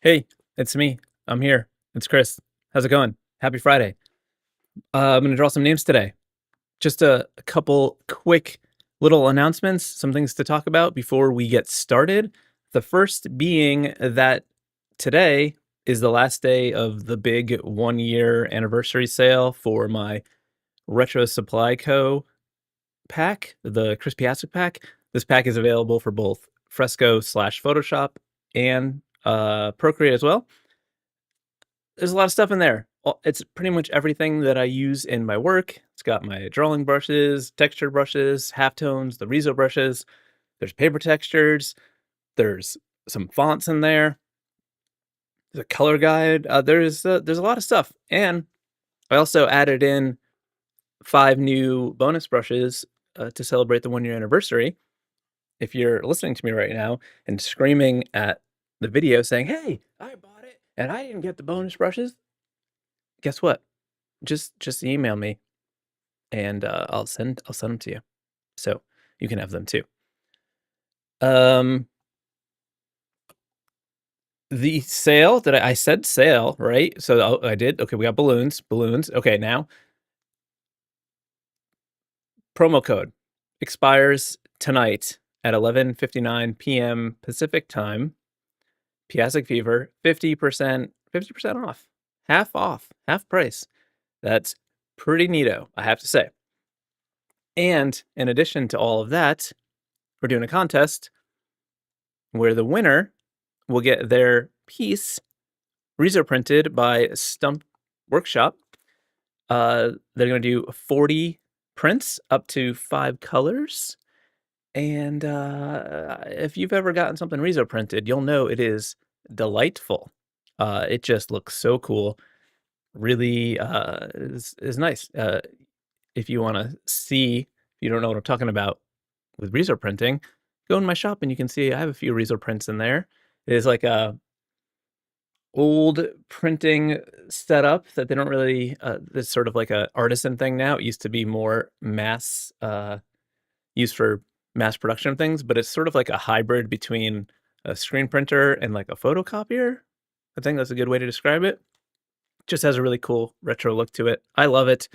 Hey, it's me. I'm here. It's Chris. How's it going? Happy Friday. I'm going to draw some names today. Just a couple quick little announcements, some things to talk about before we get started. The first being that today is the last day of the big 1 year anniversary sale for my Retro Supply Co. pack, the Chris Piascik pack. This pack is available for both Fresco/Photoshop and Procreate as well. There's a lot of stuff in there. It's pretty much everything that I use in my work. It's got my drawing brushes, texture brushes, halftones, the Rezo brushes. There's paper textures. There's some fonts in there. There's a color guide. There's a lot of stuff. And I also added in 5 new bonus brushes to celebrate the 1 year anniversary. If you're listening to me right now and screaming at the video saying, "Hey, I bought it and I didn't get the bonus brushes," guess what? Just email me and I'll send them to you, so you can have them too. The sale that I said sale, right? So I did. Okay, we got balloons. Okay, now promo code expires tonight at 11:59 p.m. Pacific time. Piascik Fever, 50% off, half price. That's pretty neato, I have to say. And in addition to all of that, we're doing a contest where the winner will get their piece Rezo printed by Stump Workshop. They're going to do 40 prints up to 5 colors. And if you've ever gotten something Rezo printed, you'll know it is delightful. It just looks so cool. Really is nice. If you want to see, if you don't know what I'm talking about with Rezo printing, go in my shop and you can see I have a few Rezo prints in there. It is like a old printing setup that they don't really, it's sort of like a artisan thing now. It used to be more mass, used for mass production of things, but it's sort of like a hybrid between a screen printer and like a photocopier. I think that's a good way to describe it. Just has a really cool retro look to it. I love it.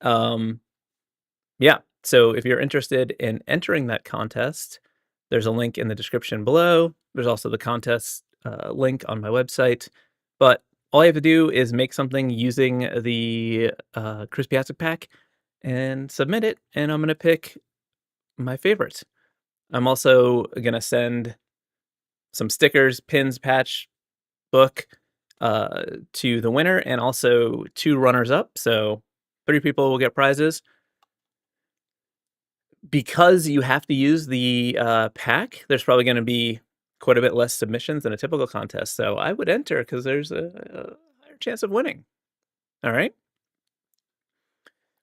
Yeah, so if you're interested in entering that contest, there's a link in the description below. There's also the contest link on my website. But all you have to do is make something using the Chris Piascik pack and submit it, and I'm going to pick my favorite. I'm also going to send some stickers, pins, patch, book to the winner, and also 2 runners-up. So 3 people will get prizes. Because you have to use the pack, there's probably going to be quite a bit less submissions than a typical contest. So I would enter because there's a higher chance of winning. All right.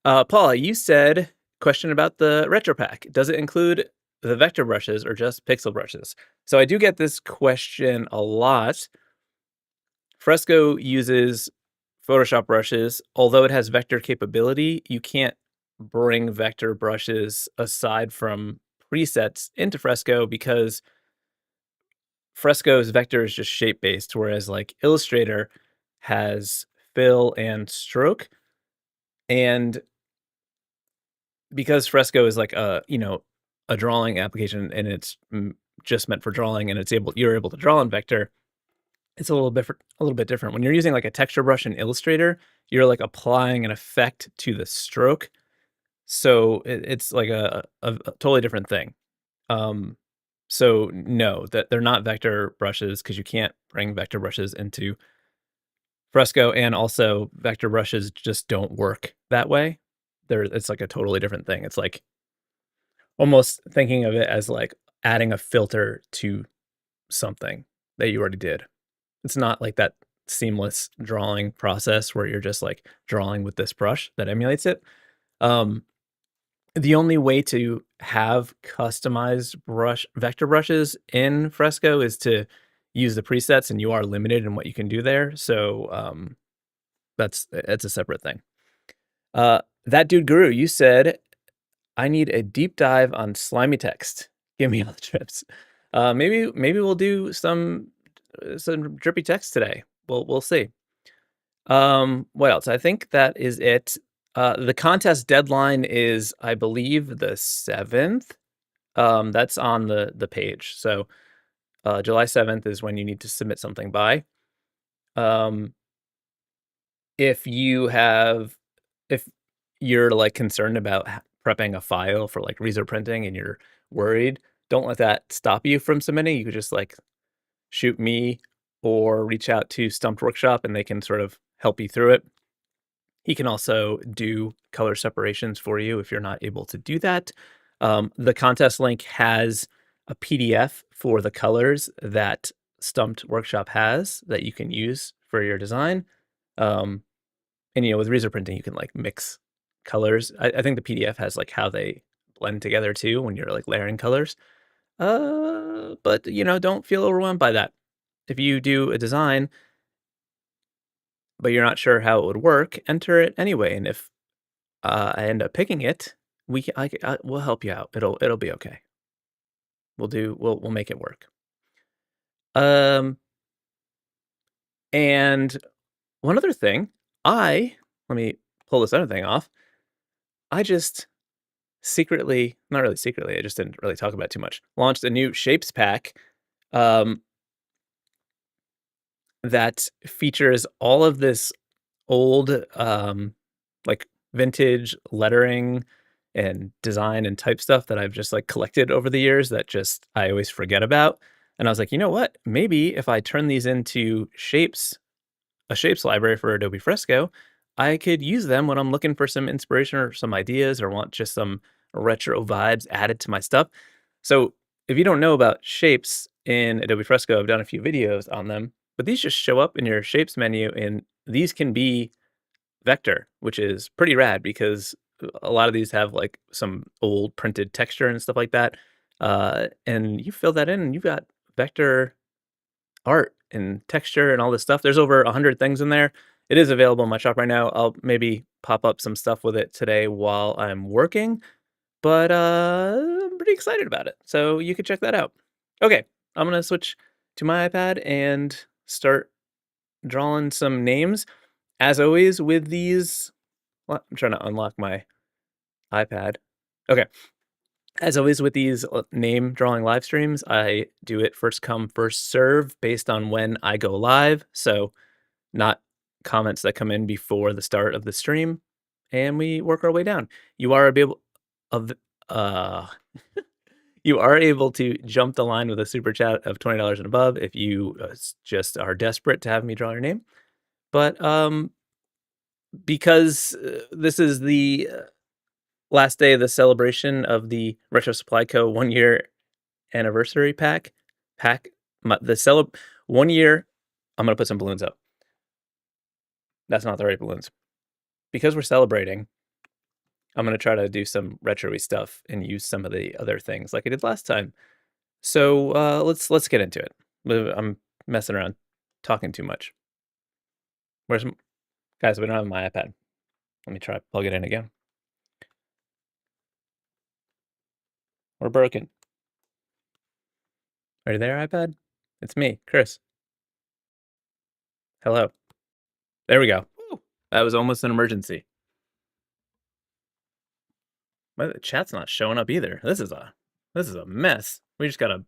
Paula, you said question about the retro pack. Does it include the vector brushes or just pixel brushes? So I do get this question a lot. Fresco uses Photoshop brushes. Although it has vector capability, you can't bring vector brushes aside from presets into Fresco because Fresco's vector is just shape based, whereas like Illustrator has fill and stroke. And because Fresco is like a drawing application and it's just meant for drawing and you're able to draw in vector, it's a little bit different. When you're using like a texture brush in Illustrator, you're like applying an effect to the stroke. So it's like a totally different thing. So no, that they're not vector brushes because you can't bring vector brushes into Fresco, and also vector brushes just don't work that way. It's like a totally different thing. It's like almost thinking of it as like adding a filter to something that you already did. It's not like that seamless drawing process where you're just like drawing with this brush that emulates it. The only way to have customized vector brushes in Fresco is to use the presets, and you are limited in what you can do there. So it's a separate thing. That dude Guru, you said I need a deep dive on slimy text. Give me all the trips. Maybe we'll do some some drippy text today. We'll see. What else? I think that is it. The contest deadline is, I believe, the 7th. That's on the page. So July 7th is when you need to submit something by. If you're like concerned about prepping a file for like reso printing and you're worried, don't let that stop you from submitting. You could just like shoot me or reach out to Stumped Workshop and they can sort of help you through it. He can also do color separations for you if you're not able to do that. The contest link has a PDF for the colors that Stumped Workshop has that you can use for your design. And with reso printing, you can like mix colors. I think the PDF has like how they blend together too when you're like layering colors. But don't feel overwhelmed by that. If you do a design, but you're not sure how it would work, enter it anyway. And if I end up picking it, we'll help you out. It'll be okay. We'll make it work. And one other thing, let me pull this other thing off. I just secretly, not really secretly, I just didn't really talk about it too much, launched a new shapes pack that features all of this old like vintage lettering and design and type stuff that I've just like collected over the years that just I always forget about. And I was like, you know what? Maybe if I turn these into shapes, a shapes library for Adobe Fresco, I could use them when I'm looking for some inspiration or some ideas or want just some retro vibes added to my stuff. So if you don't know about shapes in Adobe Fresco, I've done a few videos on them, but these just show up in your shapes menu and these can be vector, which is pretty rad because a lot of these have like some old printed texture and stuff like that. And you fill that in and you've got vector art and texture and all this stuff. There's over 100 things in there. It is available in my shop right now. I'll maybe pop up some stuff with it today while I'm working, but I'm pretty excited about it. So you can check that out. Okay, I'm going to switch to my iPad and start drawing some names. As always with these, well, I'm trying to unlock my iPad. Okay. As always with these name drawing live streams, I do it first come, first serve based on when I go live. So not comments that come in before the start of the stream. And we work our way down. You are able you are able to jump the line with a super chat of $20 and above if you just are desperate to have me draw your name. But because this is the last day of the celebration of the Retro Supply Co. 1 year anniversary pack, 1 year, I'm going to put some balloons up. That's not the right balloons. Because we're celebrating, I'm going to try to do some retro-y stuff and use some of the other things like I did last time. So let's get into it. I'm messing around, talking too much. Guys, we don't have my iPad. Let me try to plug it in again. We're broken. Are you there, iPad? It's me, Chris. Hello. There we go. Woo. That was almost an emergency. Why the chat's not showing up either? This is a mess. We just got a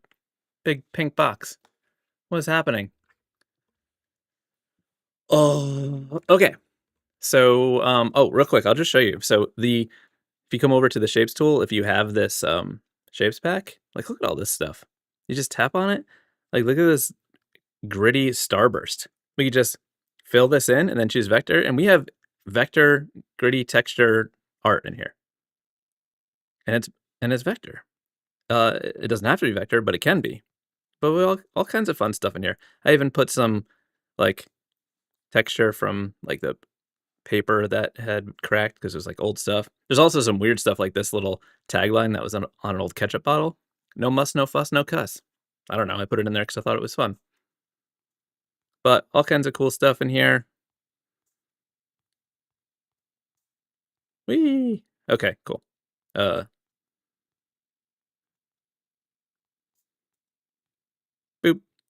big pink box. What is happening? Oh, okay. So, real quick, I'll just show you. So if you come over to the shapes tool, if you have this shapes pack, like look at all this stuff. You just tap on it. Like look at this gritty starburst. We could just fill this in and then choose vector, and we have vector gritty texture art in here. And it's vector. It doesn't have to be vector, but it can be. But we all kinds of fun stuff in here. I even put some like texture from like the paper that had cracked because it was like old stuff. There's also some weird stuff like this little tagline that was on an old ketchup bottle. No muss, no fuss, no cuss. I don't know. I put it in there because I thought it was fun. But all kinds of cool stuff in here. Whee! Okay, cool. Boop,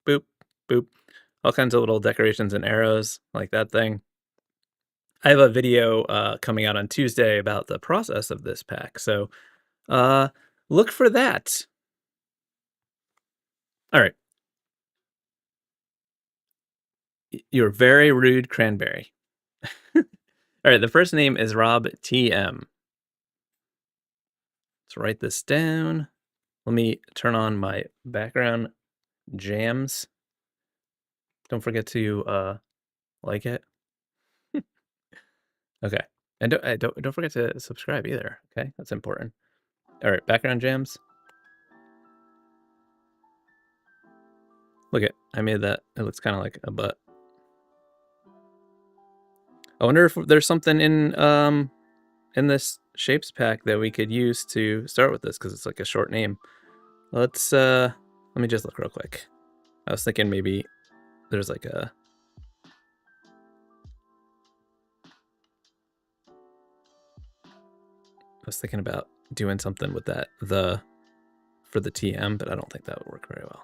boop, boop. all kinds of little decorations and arrows, like that thing. I have a video coming out on Tuesday about the process of this pack, so look for that. All right. You're very rude, Cranberry. All right, the first name is Rob TM. Let's write this down. Let me turn on my background jams. Don't forget to like it. Okay, and don't forget to subscribe either. Okay, that's important. All right, background jams. Look at, I made that. It looks kind of like a butt. I wonder if there's something in this shapes pack that we could use to start with this, because it's like a short name. Let's let me just look real quick. I was thinking maybe there's like a I was thinking about doing something with that for the TM, but I don't think that would work very well.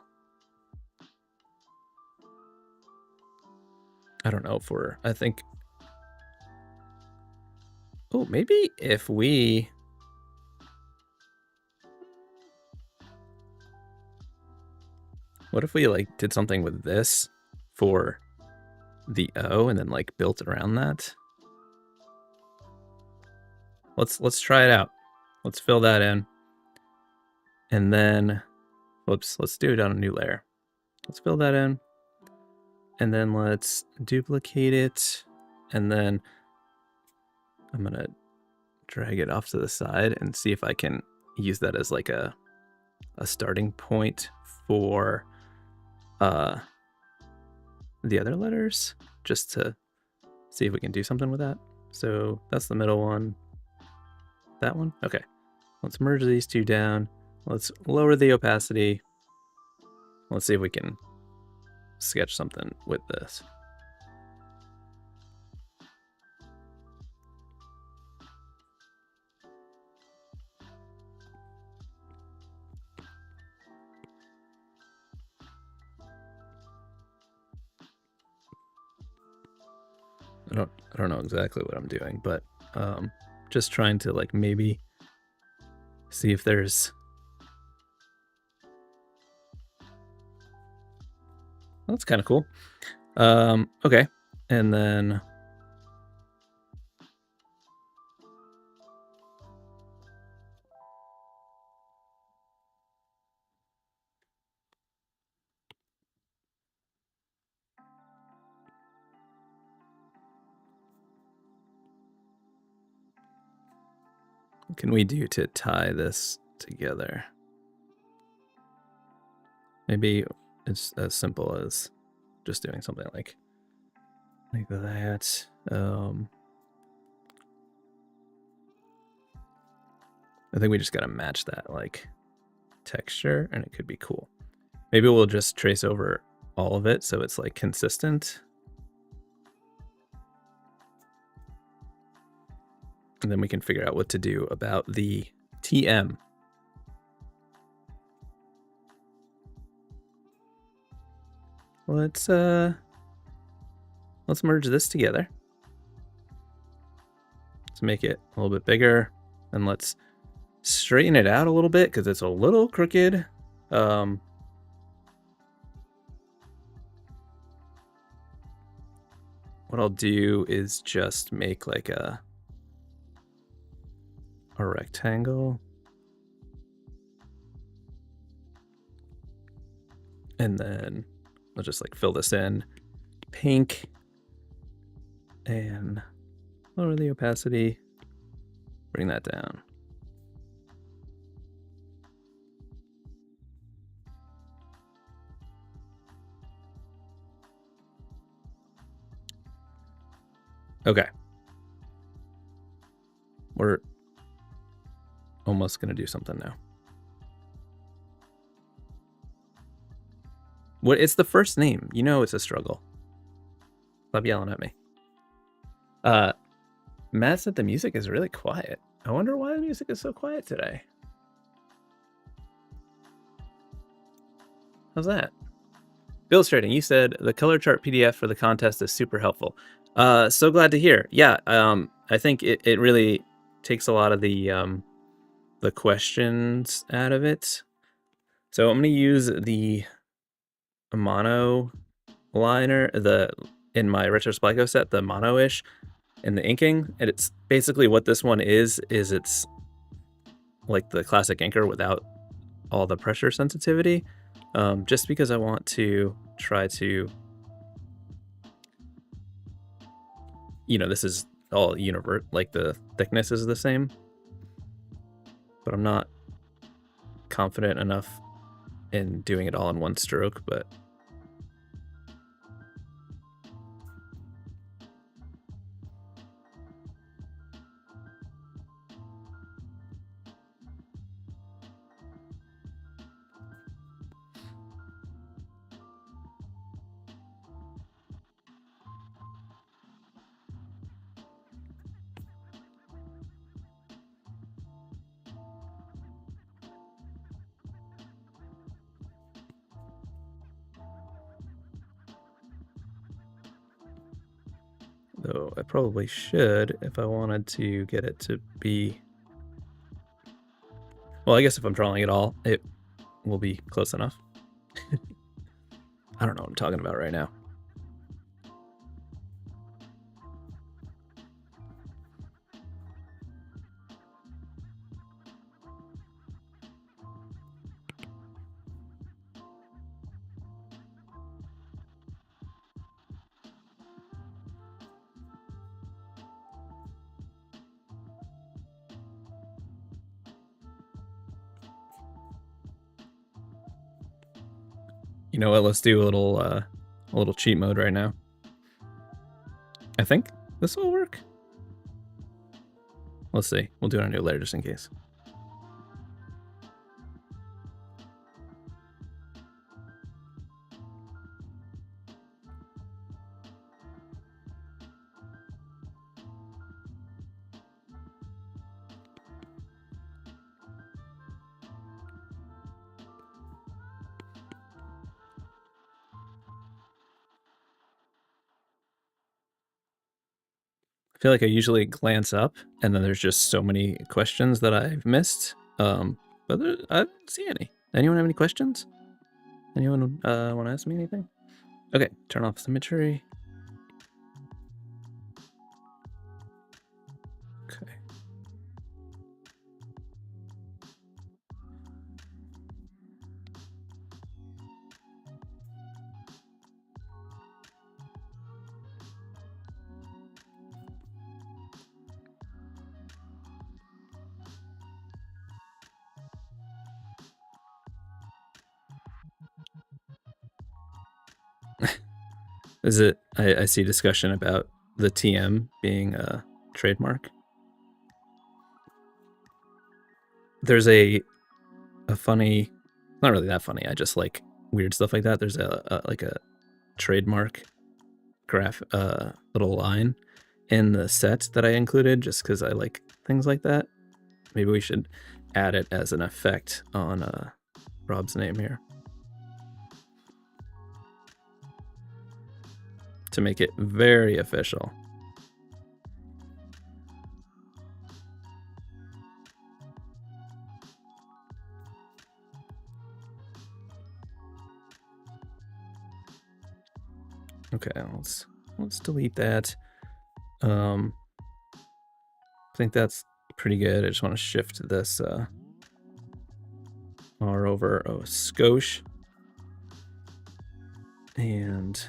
I don't know if I think, oh, maybe if we, what if we like did something with this for the O and then like built around that? Let's try it out. Let's fill that in. And then, whoops, let's do it on a new layer. Let's fill that in. And then let's duplicate it. And then I'm gonna drag it off to the side and see if I can use that as like a starting point for the other letters, just to see if we can do something with that. So that's the middle one. That one? Okay. Let's merge these two down. Let's lower the opacity. Let's see if we can sketch something with this. I don't know exactly what I'm doing, but just trying to like maybe see if there's, that's kind of cool. Okay, and then what can we do to tie this together? Maybe it's as simple as just doing something like that. I think we just gotta match that like texture and it could be cool. Maybe we'll just trace over all of it so it's like consistent. And then we can figure out what to do about the TM. Let's merge this together. Let's make it a little bit bigger, and let's straighten it out a little bit because it's a little crooked. What I'll do is just make like a rectangle. And then I'll just like fill this in pink and lower the opacity, bring that down. Okay. We're almost gonna do something now. What? It's the first name. You know it's a struggle. Stop yelling at me. Matt said the music is really quiet. I wonder why the music is so quiet today. How's that? Illustrating, you said the color chart PDF for the contest is super helpful. So glad to hear. Yeah, I think it really takes a lot of the questions out of it. So I'm going to use the mono liner, in my Retro Splico set, the mono-ish, in the inking. And it's basically what this one is it's like the classic inker without all the pressure sensitivity, just because I want to try to, this is all like the thickness is the same, but I'm not confident enough in doing it all in one stroke, but though I probably should if I wanted to get it to be, well, I guess if I'm drawing it all, it will be close enough. I don't know what I'm talking about right now. You know what? Let's do a little cheat mode right now. I think this will work. Let's see. We'll do it on a new layer just in case. I feel like I usually glance up and then there's just so many questions that I've missed. But I don't see any. Anyone have any questions? Anyone want to ask me anything? Okay, turn off symmetry. Okay. Is it? I see discussion about the TM being a trademark. There's a funny, not really that funny. I just like weird stuff like that. There's like a trademark little line in the set that I included just because I like things like that. Maybe we should add it as an effect on Rob's name here to make it very official. Okay, let's delete that. I think that's pretty good. I just want to shift this R over a skosh. And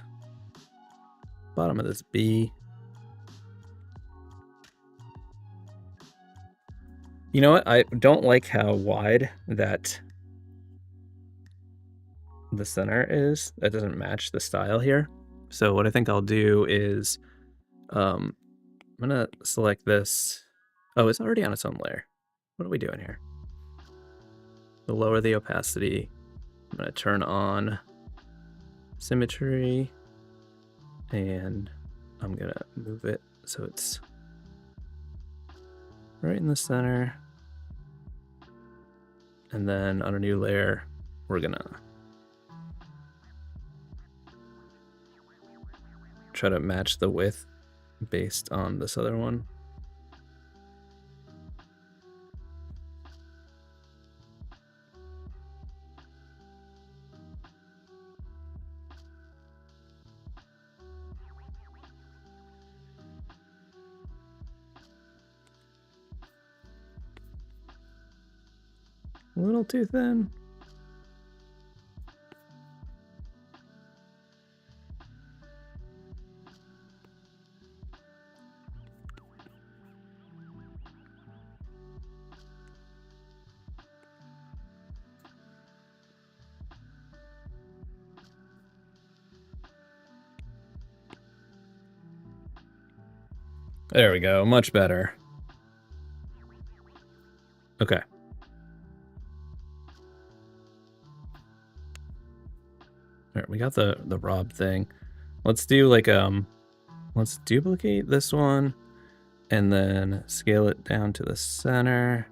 bottom of this B. You know what? I don't like how wide that the center is. That doesn't match the style here. So what I think I'll do is I'm gonna select this. Oh, it's already on its own layer. What are we doing here? To lower the opacity, I'm gonna turn on symmetry and I'm gonna move it so it's right in the center. And then on a new layer, we're gonna try to match the width based on this other one. A little too thin. There we go, much better. Okay. All right, we got the Rob thing. Let's do like let's duplicate this one and then scale it down to the center.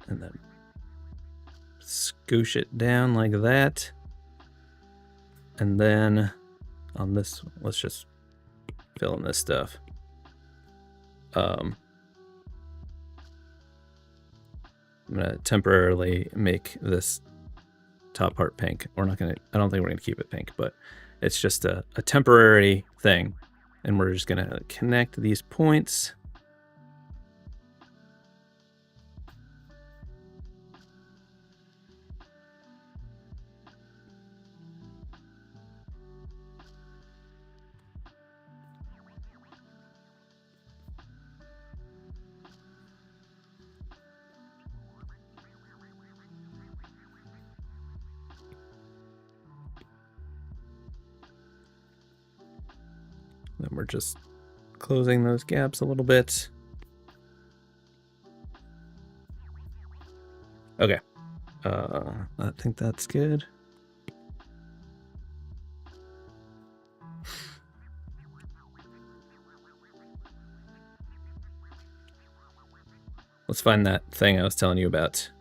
And then scoosh it down like that. And then on this, let's just fill in this stuff. I'm gonna temporarily make this top part pink. We're not gonna, I don't think we're gonna keep it pink, but it's just a temporary thing. And we're just gonna connect these points. Then we're just closing those gaps a little bit. Okay. I think that's good. Let's find that thing I was telling you about.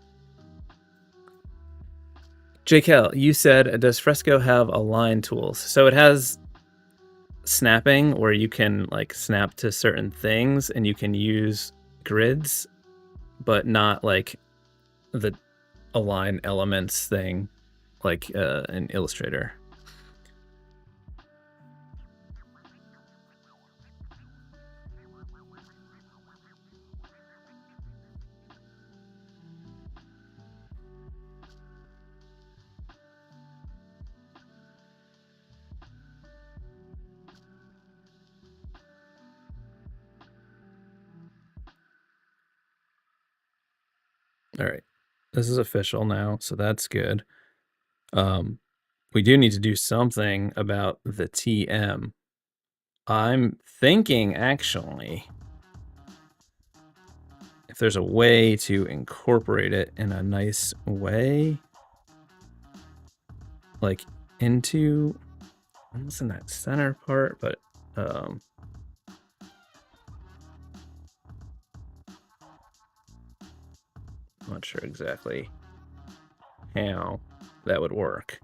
JKL, you said, does Fresco have align tools? So it has snapping where you can like snap to certain things and you can use grids, but not like the align elements thing like in Illustrator. All right, this is official now, so that's good. We do need to do something about the TM. I'm thinking, actually, if there's a way to incorporate it in a nice way, like into, almost in that center part, but not sure exactly how that would work.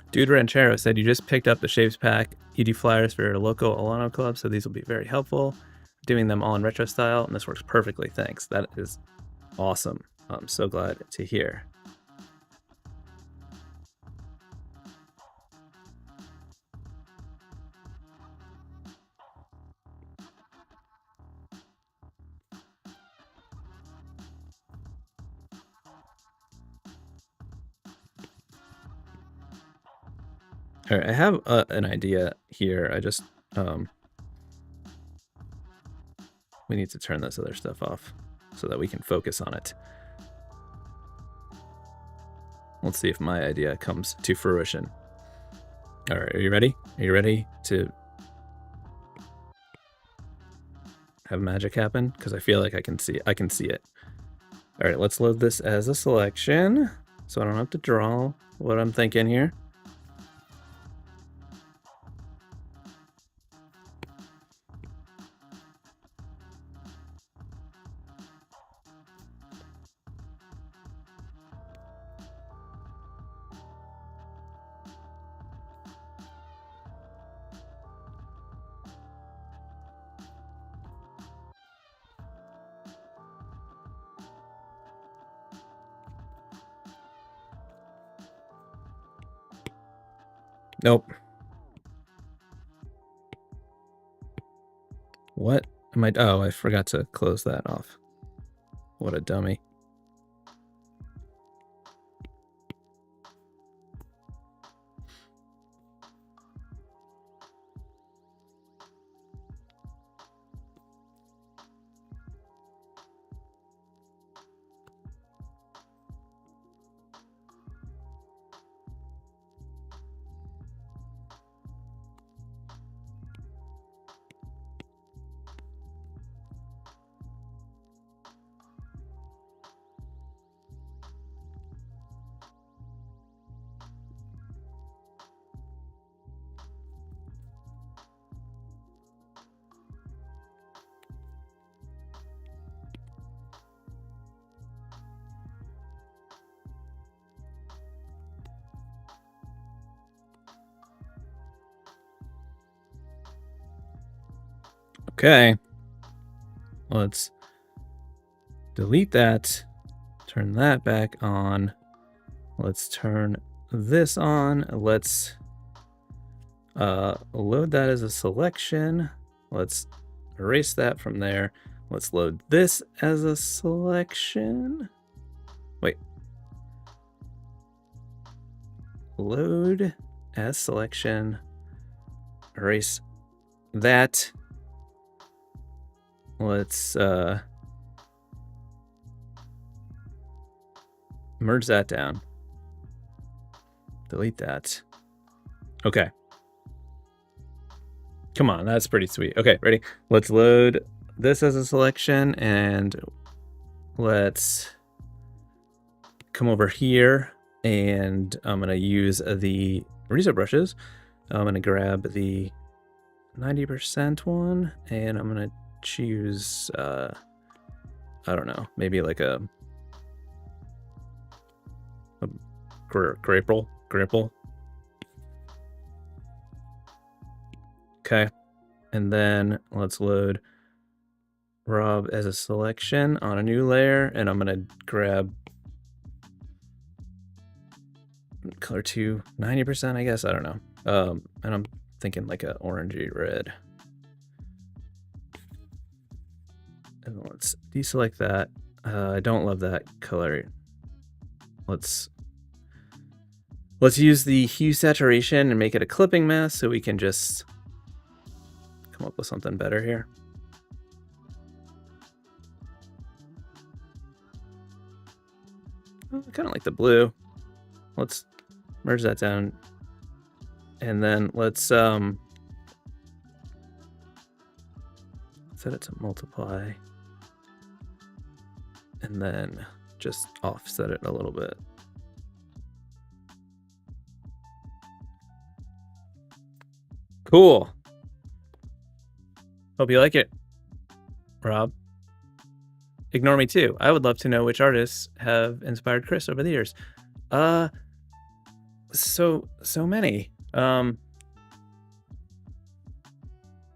Dude Ranchero said, you just picked up the Shaves Pack ED flyers for your local Alano Club, so these will be very helpful. Doing them all in retro style, and this works perfectly, thanks. That is awesome. I'm so glad to hear. All right, I have an idea here. I just, we need to turn this other stuff off so that we can focus on it. Let's see if my idea comes to fruition. All right, are you ready? Are you ready to have magic happen? Because I feel like I can see it. All right, let's load this as a selection so I don't have to draw what I'm thinking here. Nope. What am I? Oh, I forgot to close that off. What a dummy. Okay. Let's delete that. Turn that back on. Let's turn this on. Let's load that as a selection. Let's erase that from there. Let's load this as a selection. Wait. Load as selection. Erase that. Let's merge that down. Delete that. Okay. Come on, that's pretty sweet. Okay, ready? Let's load this as a selection and let's come over here and I'm gonna use the Riso brushes. I'm gonna grab the 90% one and I'm gonna choose, I don't know, maybe like a grapple. Okay, and then let's load Rob as a selection on a new layer, and I'm gonna grab color 2, 90%, I guess, I don't know. And I'm thinking like a orangey red. And let's deselect that. I don't love that color. Let's use the hue saturation and make it a clipping mask so we can just come up with something better here. Oh, I kind of like the blue. Let's merge that down. And then let's set it to multiply. And then just offset it a little bit. Cool. Hope you like it, Rob. Ignore me too. I would love to know which artists have inspired Chris over the years. So many. A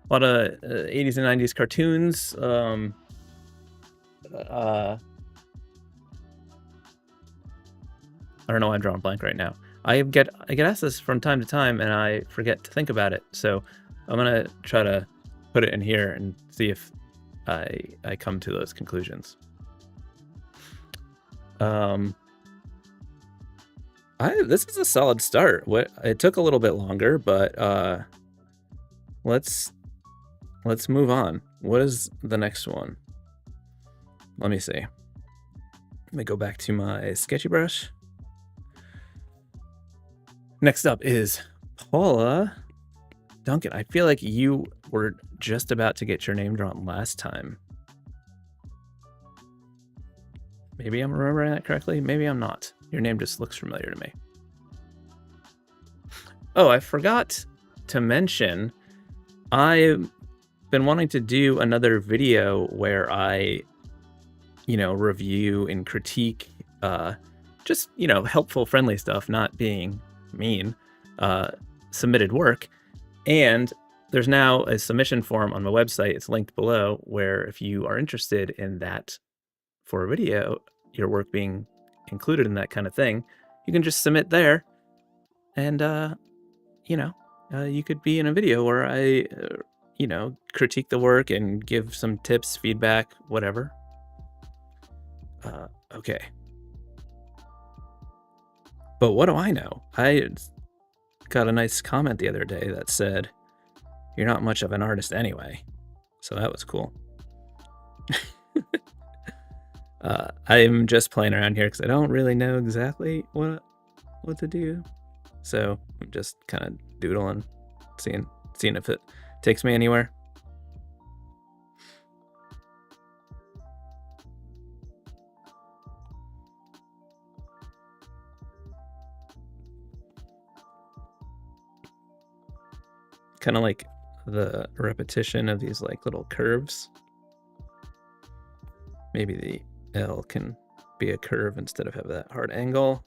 lot of 80s and 90s cartoons. I don't know why I'm drawing blank right now. I get asked this from time to time and I forget to think about it. So I'm gonna try to put it in here and see if I come to those conclusions. This is a solid start. It took a little bit longer, but let's move on. What is the next one? Let me see. Let me go back to my sketchy brush. Next up is Paula Duncan. I feel like you were just about to get your name drawn last time. Maybe I'm remembering that correctly. Maybe I'm not. Your name just looks familiar to me. Oh, I forgot to mention, I've been wanting to do another video where I, review and critique, just, helpful, friendly stuff, not being mean, submitted work. And there's now a submission form on my website. It's linked below, where if you are interested in that for a video, your work being included in that kind of thing, you can just submit there, and you could be in a video where I critique the work and give some tips, feedback, whatever. Okay, but what do I know? I got a nice comment the other day that said, "You're not much of an artist anyway," so that was cool. I'm just playing around here because I don't really know exactly what to do. So I'm just kind of doodling, seeing if it takes me anywhere. Kind of like the repetition of these like little curves. Maybe the L can be a curve instead of have that hard angle.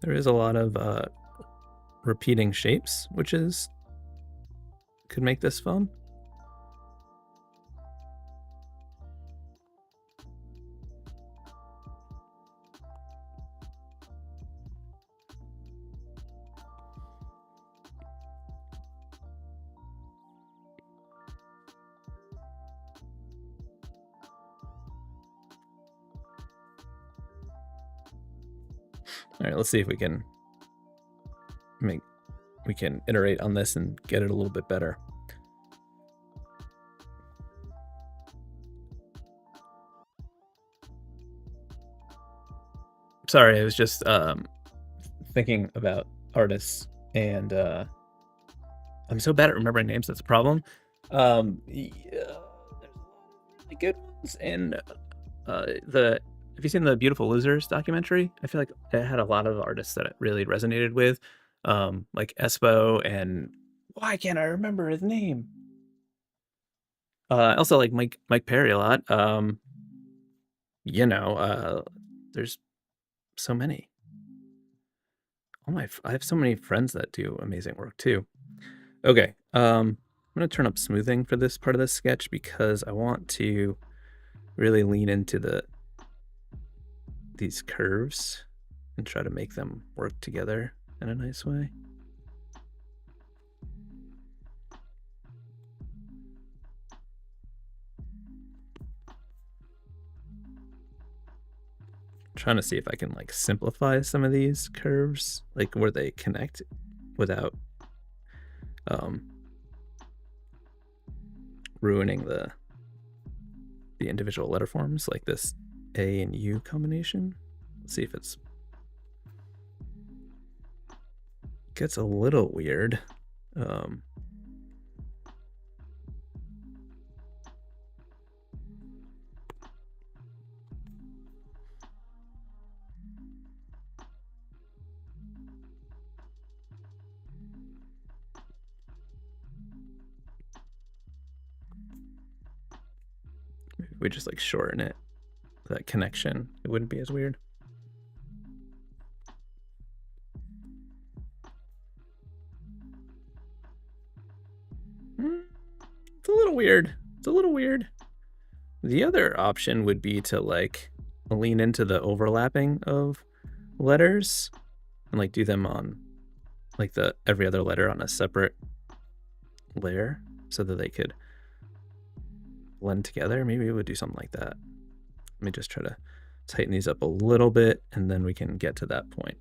There is a lot of repeating shapes, which could make this fun. All right, let's see if we can iterate on this and get it a little bit better. Sorry, I was just thinking about artists, and I'm so bad at remembering names. That's a problem. There's really good ones, and have you seen the Beautiful Losers documentary? I feel like it had a lot of artists that it really resonated with, like Espo, and why can't I remember his name? I also like Mike Perry a lot. There's so many. I have so many friends that do amazing work too. Okay, I'm gonna turn up smoothing for this part of the sketch because I want to really lean into these curves and try to make them work together in a nice way. Trying to see if I can like simplify some of these curves, like where they connect without ruining the individual letter forms, like this A and U combination. Let's see if gets a little weird. Maybe we just like shorten it, that connection. It wouldn't be as weird. It's a little weird. It's a little weird. The other option would be to like lean into the overlapping of letters and like do them on like every other letter on a separate layer so that they could blend together. Maybe we would do something like that. Let me just try to tighten these up a little bit and then we can get to that point.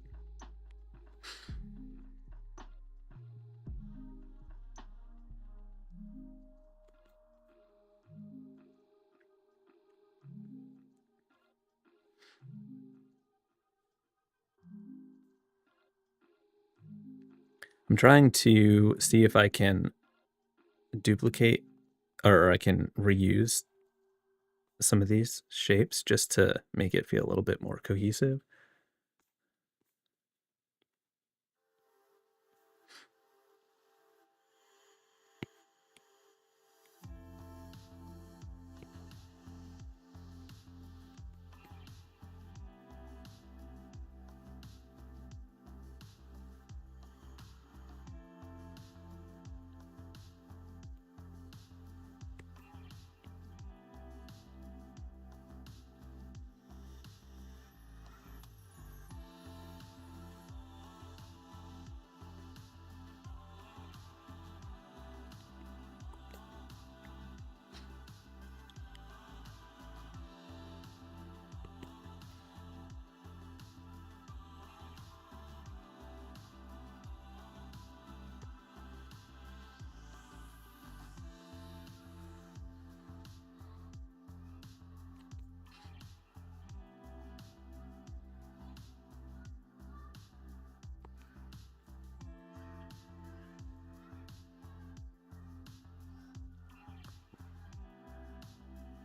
I'm trying to see if I can duplicate or I can reuse some of these shapes just to make it feel a little bit more cohesive.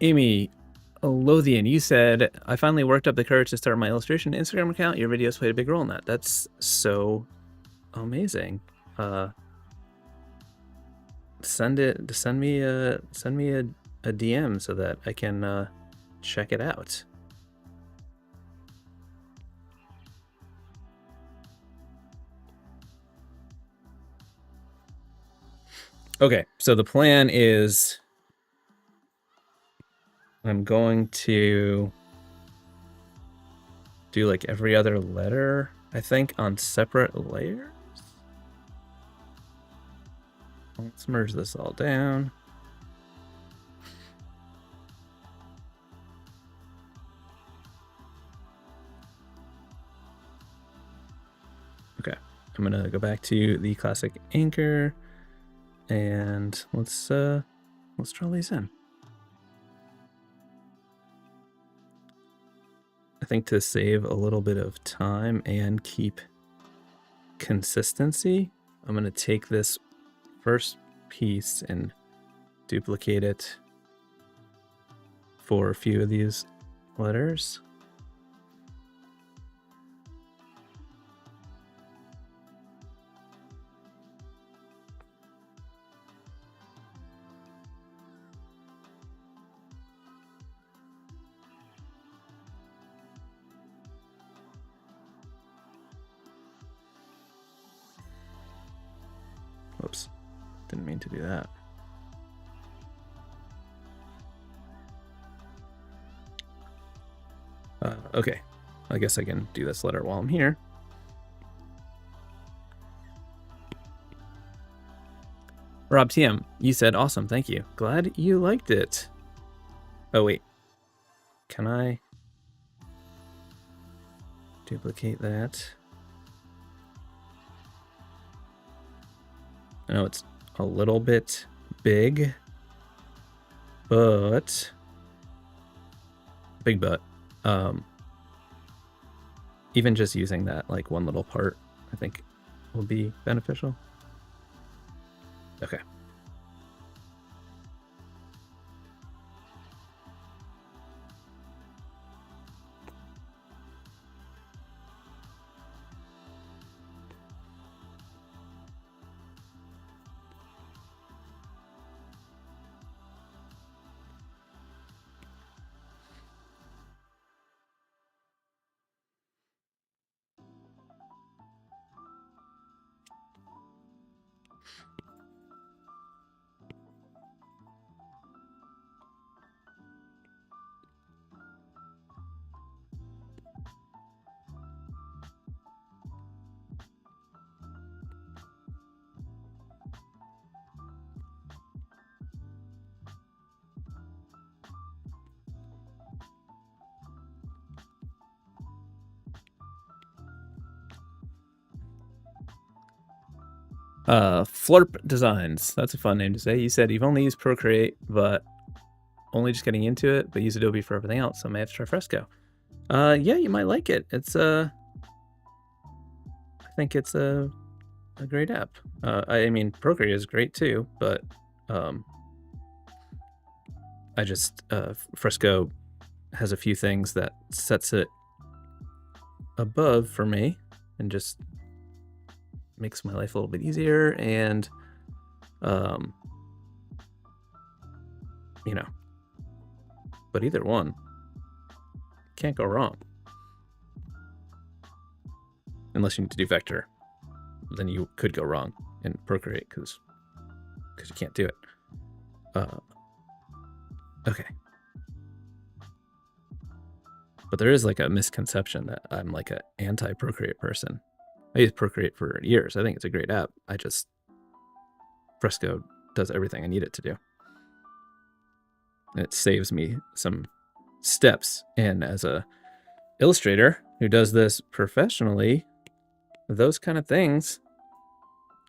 Amy Lothian, you said, I finally worked up the courage to start my illustration Instagram account. Your videos played a big role in that. That's so amazing. Send me a DM so that I can check it out. Okay, so the plan is I'm going to do like every other letter, I think, on separate layers. Let's merge this all down. Okay, I'm gonna go back to the classic anchor and let's draw these in. I think to save a little bit of time and keep consistency, I'm gonna take this first piece and duplicate it for a few of these letters. Whoops, didn't mean to do that. Okay, I guess I can do this letter while I'm here. Rob TM, you said awesome, thank you. Glad you liked it. Oh wait, can I duplicate that? I know it's a little bit big, but even just using that like one little part, I think will be beneficial. Okay. Flurp Designs. That's a fun name to say. You said you've only used Procreate, but only just getting into it, but use Adobe for everything else, so I may have to try Fresco. Yeah, you might like it. It's I think it's a great app. I mean, Procreate is great too, but I just Fresco has a few things that sets it above for me and just makes my life a little bit easier, and you know, but either one can't go wrong. Unless you need to do vector, then you could go wrong in Procreate because you can't do it. Okay. But there is like a misconception that I'm like an anti-Procreate person. I used Procreate for years. I think it's a great app. Fresco does everything I need it to do. And it saves me some steps. And as a illustrator who does this professionally, those kind of things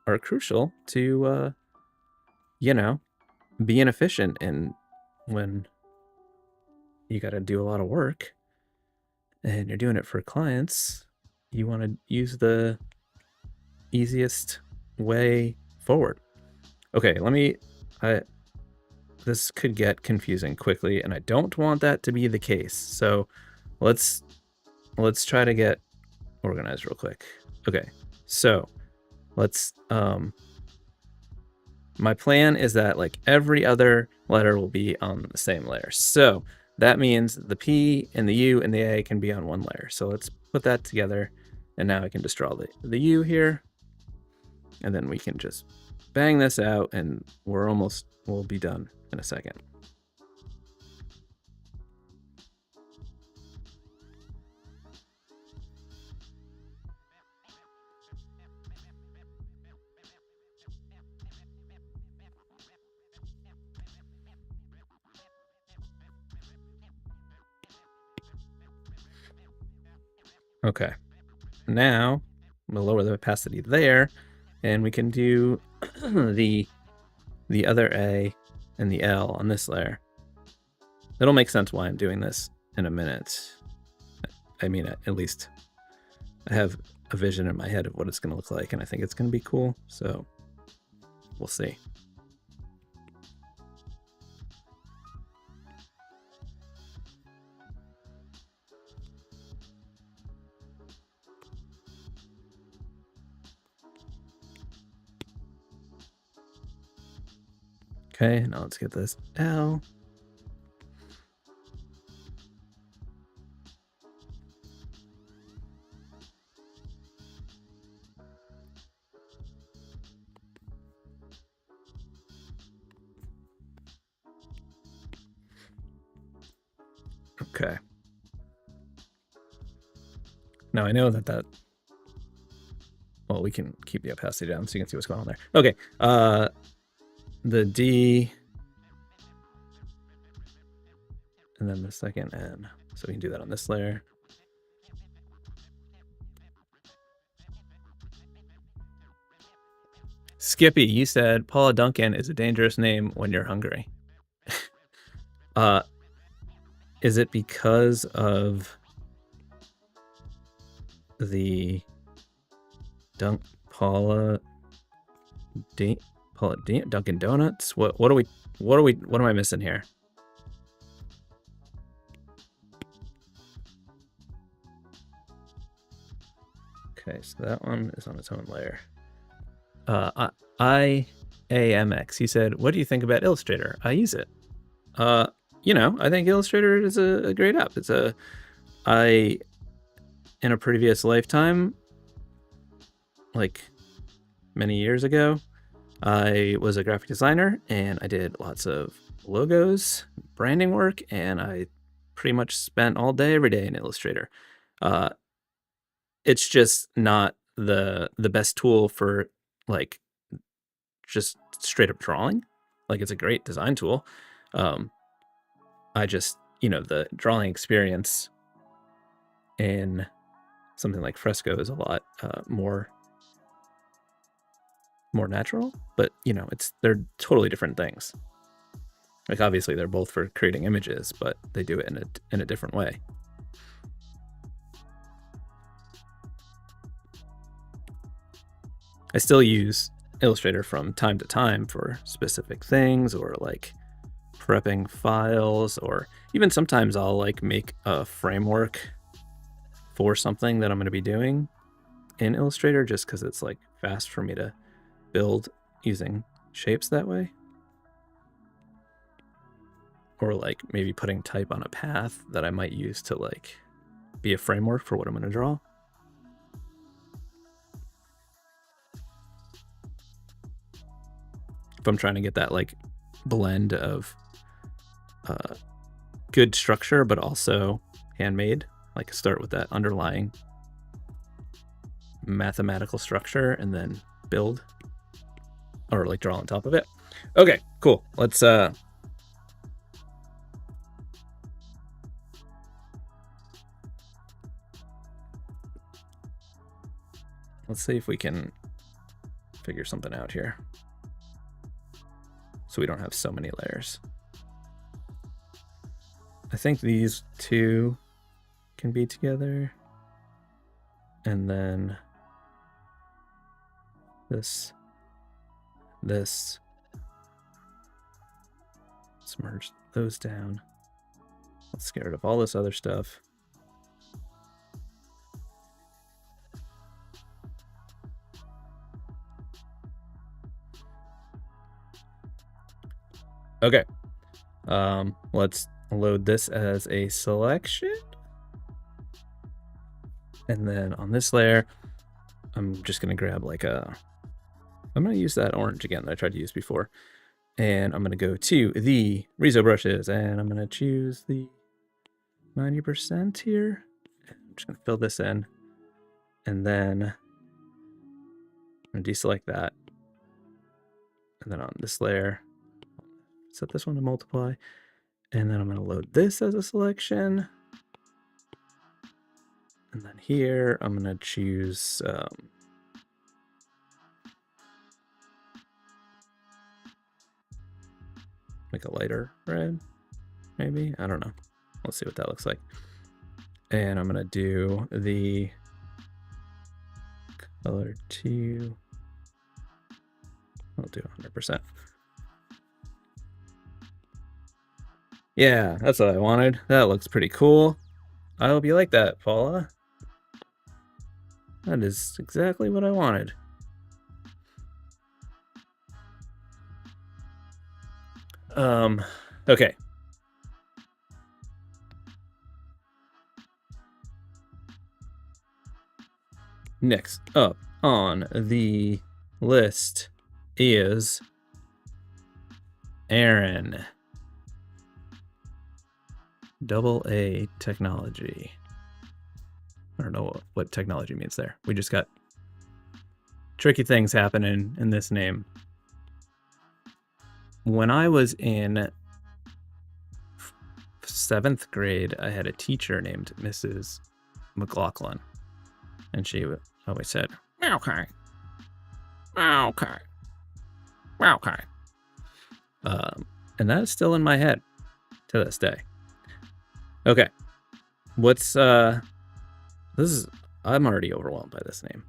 are crucial to, being efficient. And when you got to do a lot of work and you're doing it for clients, you want to use the easiest way forward. Okay, this could get confusing quickly, and I don't want that to be the case. So let's try to get organized real quick. Okay, so let's, my plan is that like every other letter will be on the same layer. So that means the P and the U and the A can be on one layer. So let's put that together. And now I can just draw the U here. And then we can just bang this out and we'll be done in a second. Okay, now we'll lower the opacity there, and we can do the other A and the L on this layer. It'll make sense why I'm doing this in a minute. I mean, at least I have a vision in my head of what it's going to look like, and I think it's going to be cool, so we'll see. Okay, now let's get this L. Okay. Now I know that, well, we can keep the opacity down so you can see what's going on there. Okay, the D, and then the second N. So we can do that on this layer. Skippy, you said Paula Duncan is a dangerous name when you're hungry. Is it because of the Paula Dunkin' Donuts? What am I missing here? Okay, so that one is on its own layer. IAMX, he said, what do you think about Illustrator? I use it. I think Illustrator is a great app. In a previous lifetime, like many years ago, I was a graphic designer and I did lots of logos, branding work, and I pretty much spent all day, every day in Illustrator. It's just not the best tool for like just straight up drawing. Like, it's a great design tool. I just, the drawing experience in something like Fresco is a lot more natural, but they're totally different things. Like, obviously they're both for creating images, but they do it in a different way. I still use Illustrator from time to time for specific things, or like prepping files, or even sometimes I'll like make a framework for something that I'm going to be doing in Illustrator just because it's like fast for me to build using shapes that way. Or like maybe putting type on a path that I might use to like be a framework for what I'm going to draw. If I'm trying to get that like blend of good structure, but also handmade, like start with that underlying mathematical structure and then build or like draw on top of it. Okay, cool. Let's see if we can figure something out here so we don't have so many layers. I think these two can be together, and then this. Let's merge those down. Let's get rid of all this other stuff. Okay. Let's load this as a selection. And then on this layer, I'm just going to grab like I'm going to use that orange again that I tried to use before. And I'm going to go to the Rezo brushes, and I'm going to choose the 90% here. I'm just going to fill this in. And then I'm going to deselect that. And then on this layer, set this one to multiply. And then I'm going to load this as a selection. And then here, I'm going to choose like a lighter red, maybe. I don't know. Let's see what that looks like. And I'm going to do the color to, I'll do 100%. Yeah, that's what I wanted. That looks pretty cool. I hope you like that, Paula. That is exactly what I wanted. Okay. Next up on the list is Aaron. AA technology. I don't know what technology means there. We just got tricky things happening in this name. When I was in 7th grade, I had a teacher named Mrs. McLaughlin, and she always said, "Okay, okay, okay," and that is still in my head to this day. Okay, what's this is? I'm already overwhelmed by this name.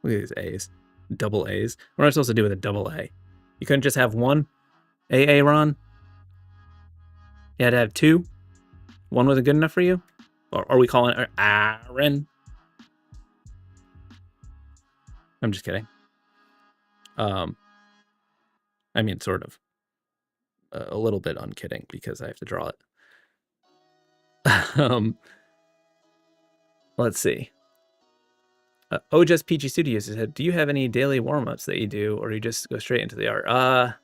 Look at these A's, double A's. What am I supposed to do with a double A? You couldn't just have one AA, Ron? You had to have two? One wasn't good enough for you? Or are we calling it Aaron? I'm just kidding. I mean, sort of. A little bit unkidding because I have to draw it. Let's see. Just PG Studios said, do you have any daily warm-ups that you do, or you just go straight into the art?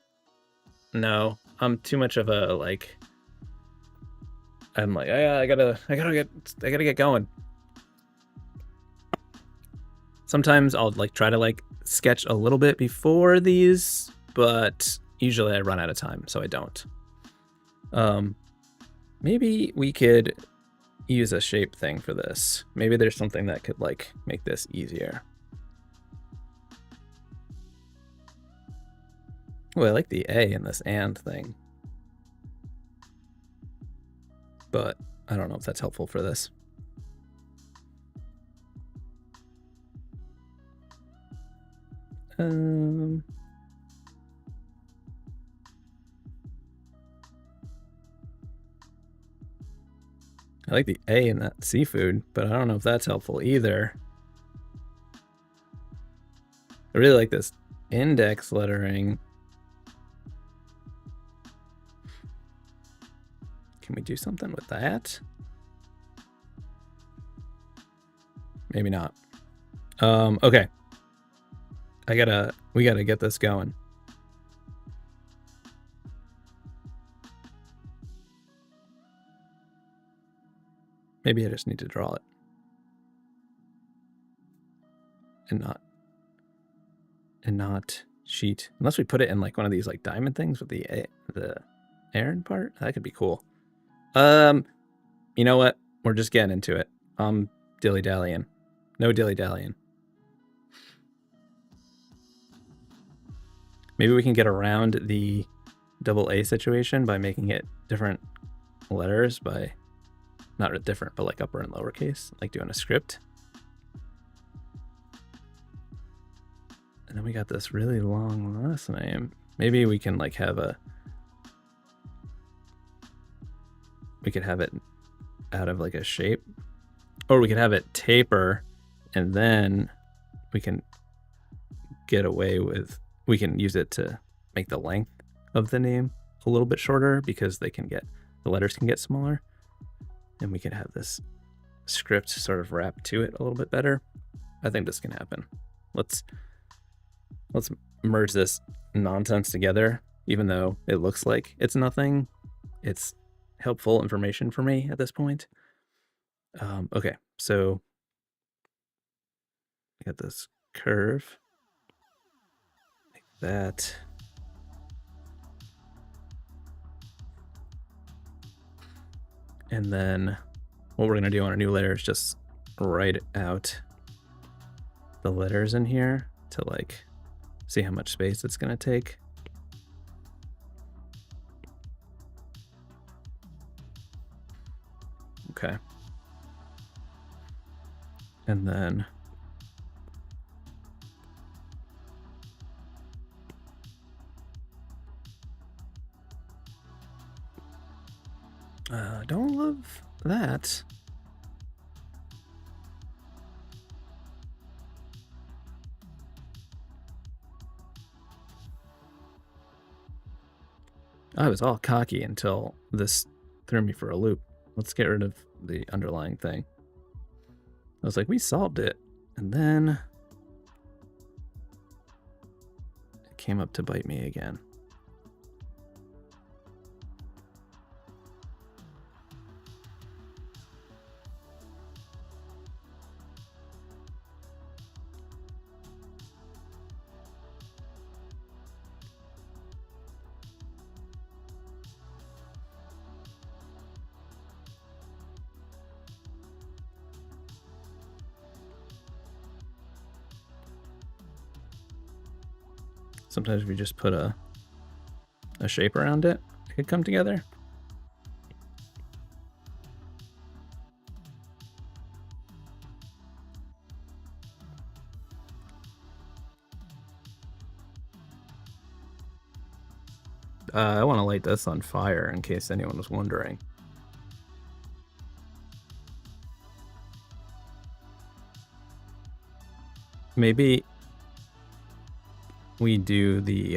No. I'm too much of a like. I'm like, I gotta get going. Sometimes I'll like try to like sketch a little bit before these, but usually I run out of time, so I don't. Maybe we could use a shape thing for this. Maybe there's something that could like make this easier. Oh, I like the A in this and thing, but I don't know if that's helpful for this. I like the A in that seafood, but I don't know if that's helpful either. I really like this index lettering. Can we do something with that? Maybe not. Okay. We gotta get this going. Maybe I just need to draw it. And not sheet. Unless we put it in like one of these like diamond things with the Aaron part. That could be cool. You know what? We're just getting into it. Dilly-dallying. No dilly-dallying. Maybe we can get around the double A situation by making it different letters by, not different, but like upper and lowercase, like doing a script. And then we got this really long last name. Maybe we can like have we could have it out of like a shape, or we could have it taper, and then we can get away with, we can use it to make the length of the name a little bit shorter because the letters can get smaller, and we can have this script sort of wrap to it a little bit better. I think this can happen. Let's merge this nonsense together, even though it looks like it's nothing. It's helpful information for me at this point. Okay, so I got this curve like that. And then what we're gonna do on our new layer is just write out the letters in here to like see how much space it's gonna take. Okay. And then don't love that. I was all cocky until this threw me for a loop. Let's get rid of the underlying thing. I was like, we solved it. And then it came up to bite me again. Sometimes if you just put a shape around it, it could come together. I want to light this on fire in case anyone was wondering. Maybe we do the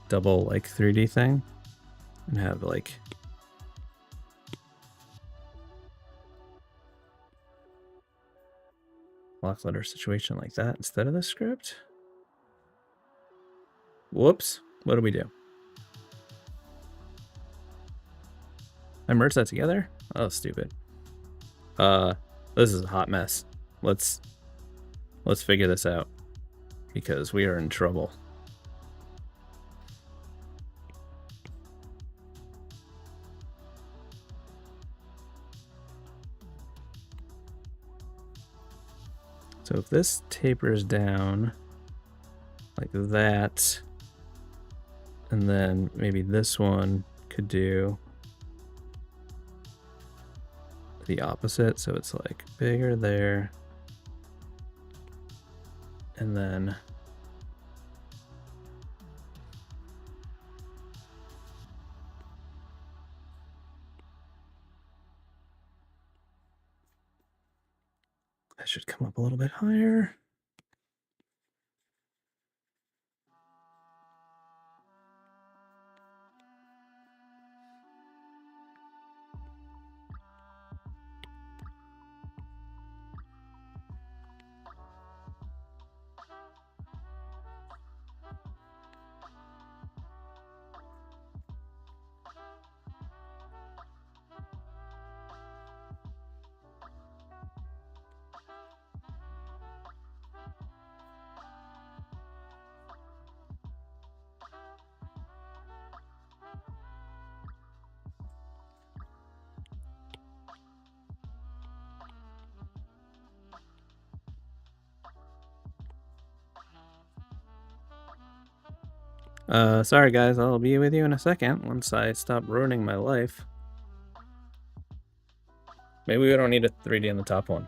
double like 3D thing and have like block letter situation like that instead of the script. Whoops, what do we do? I merged that together? Oh, stupid. This is a hot mess. Let's figure this out because we are in trouble. So if this tapers down like that, and then maybe this one could do the opposite, so it's like bigger there, and then that should come up a little bit higher. Sorry guys, I'll be with you in a second once I stop ruining my life. Maybe we don't need a 3D on the top one.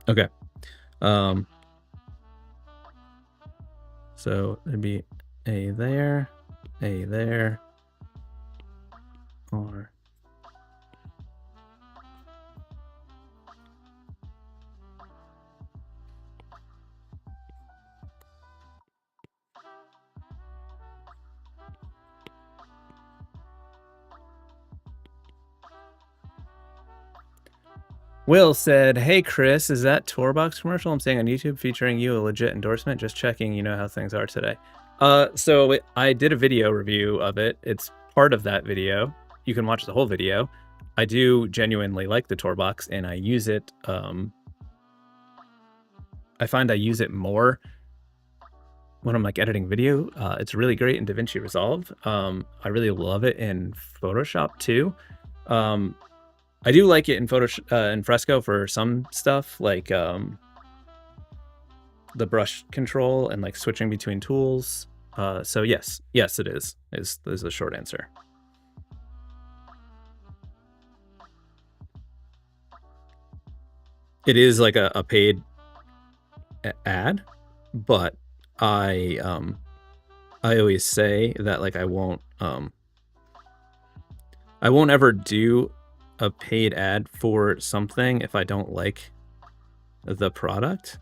Okay. So there'd be a there, or Will said, "Hey Chris, is that Tourbox commercial I'm seeing on YouTube featuring you a legit endorsement? Just checking, you know how things are today." So I did a video review of it. It's part of that video. You can watch the whole video. I do genuinely like the Tourbox, and I use it. I find I use it more when I'm like editing video. It's really great in DaVinci Resolve. I really love it in Photoshop too. I do like it in in Fresco for some stuff, like the brush control and like switching between tools. So yes, it is the short answer. It is like a paid ad, but I always say that like I won't ever do a paid ad for something if I don't like the product.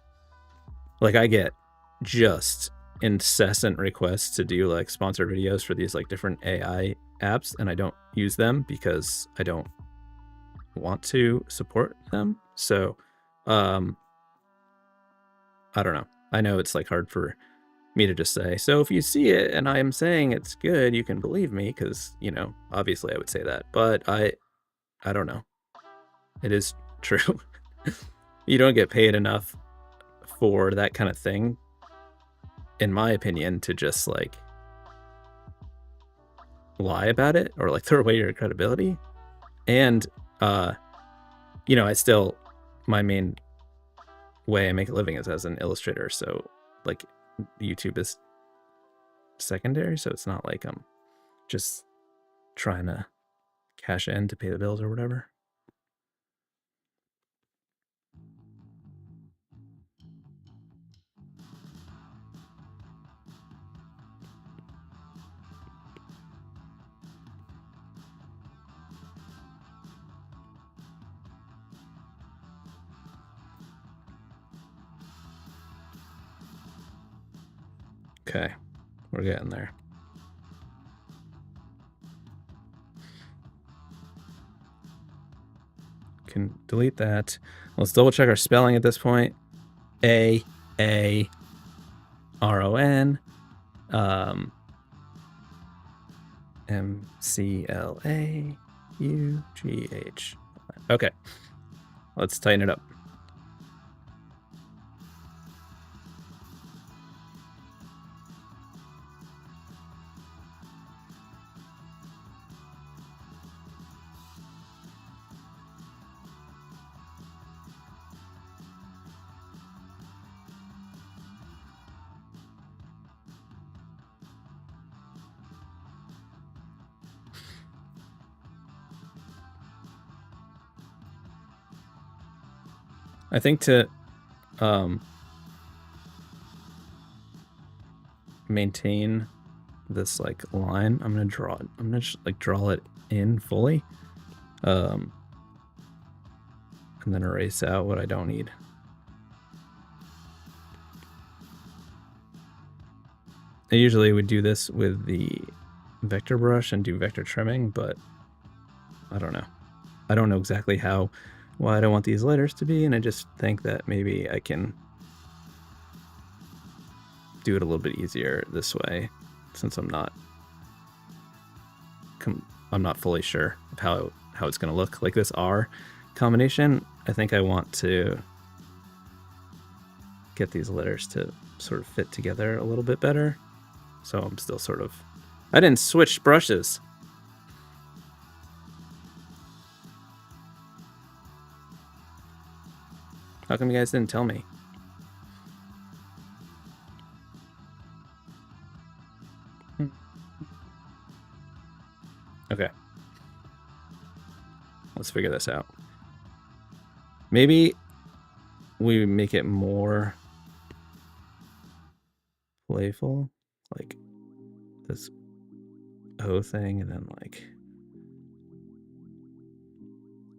Like I get just incessant requests to do like sponsored videos for these like different AI apps, and I don't use them because I don't want to support them. So I don't know. I know it's like hard for me to just say, so if you see it and I am saying it's good, you can believe me, because, you know, obviously I would say that, but I don't know. It is true. You don't get paid enough for that kind of thing, in my opinion, to just like lie about it or like throw away your credibility. And you know, my main way I make a living is as an illustrator, so like YouTube is secondary, so it's not like I'm just trying to cash in to pay the bills or whatever. Okay, we're getting there. Can delete that. Let's double check our spelling at this point. A-A-R-O-N. M-C-L-A-U-G-H. Okay, let's tighten it up. I think to maintain this like line, I'm gonna just like draw it in fully, and then erase out what I don't need. I usually would do this with the vector brush and do vector trimming, but I don't know. I don't know exactly why I don't want these letters to be, and I just think that maybe I can do it a little bit easier this way, since I'm not fully sure of how it's going to look. Like this R combination, I think I want to get these letters to sort of fit together a little bit better. So I'm still sort of... I didn't switch brushes. How come you guys didn't tell me? Okay. Let's figure this out. Maybe we make it more playful, like this O thing, and then like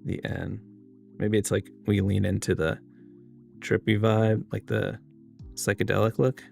the N. Maybe it's like we lean into the trippy vibe, like the psychedelic look.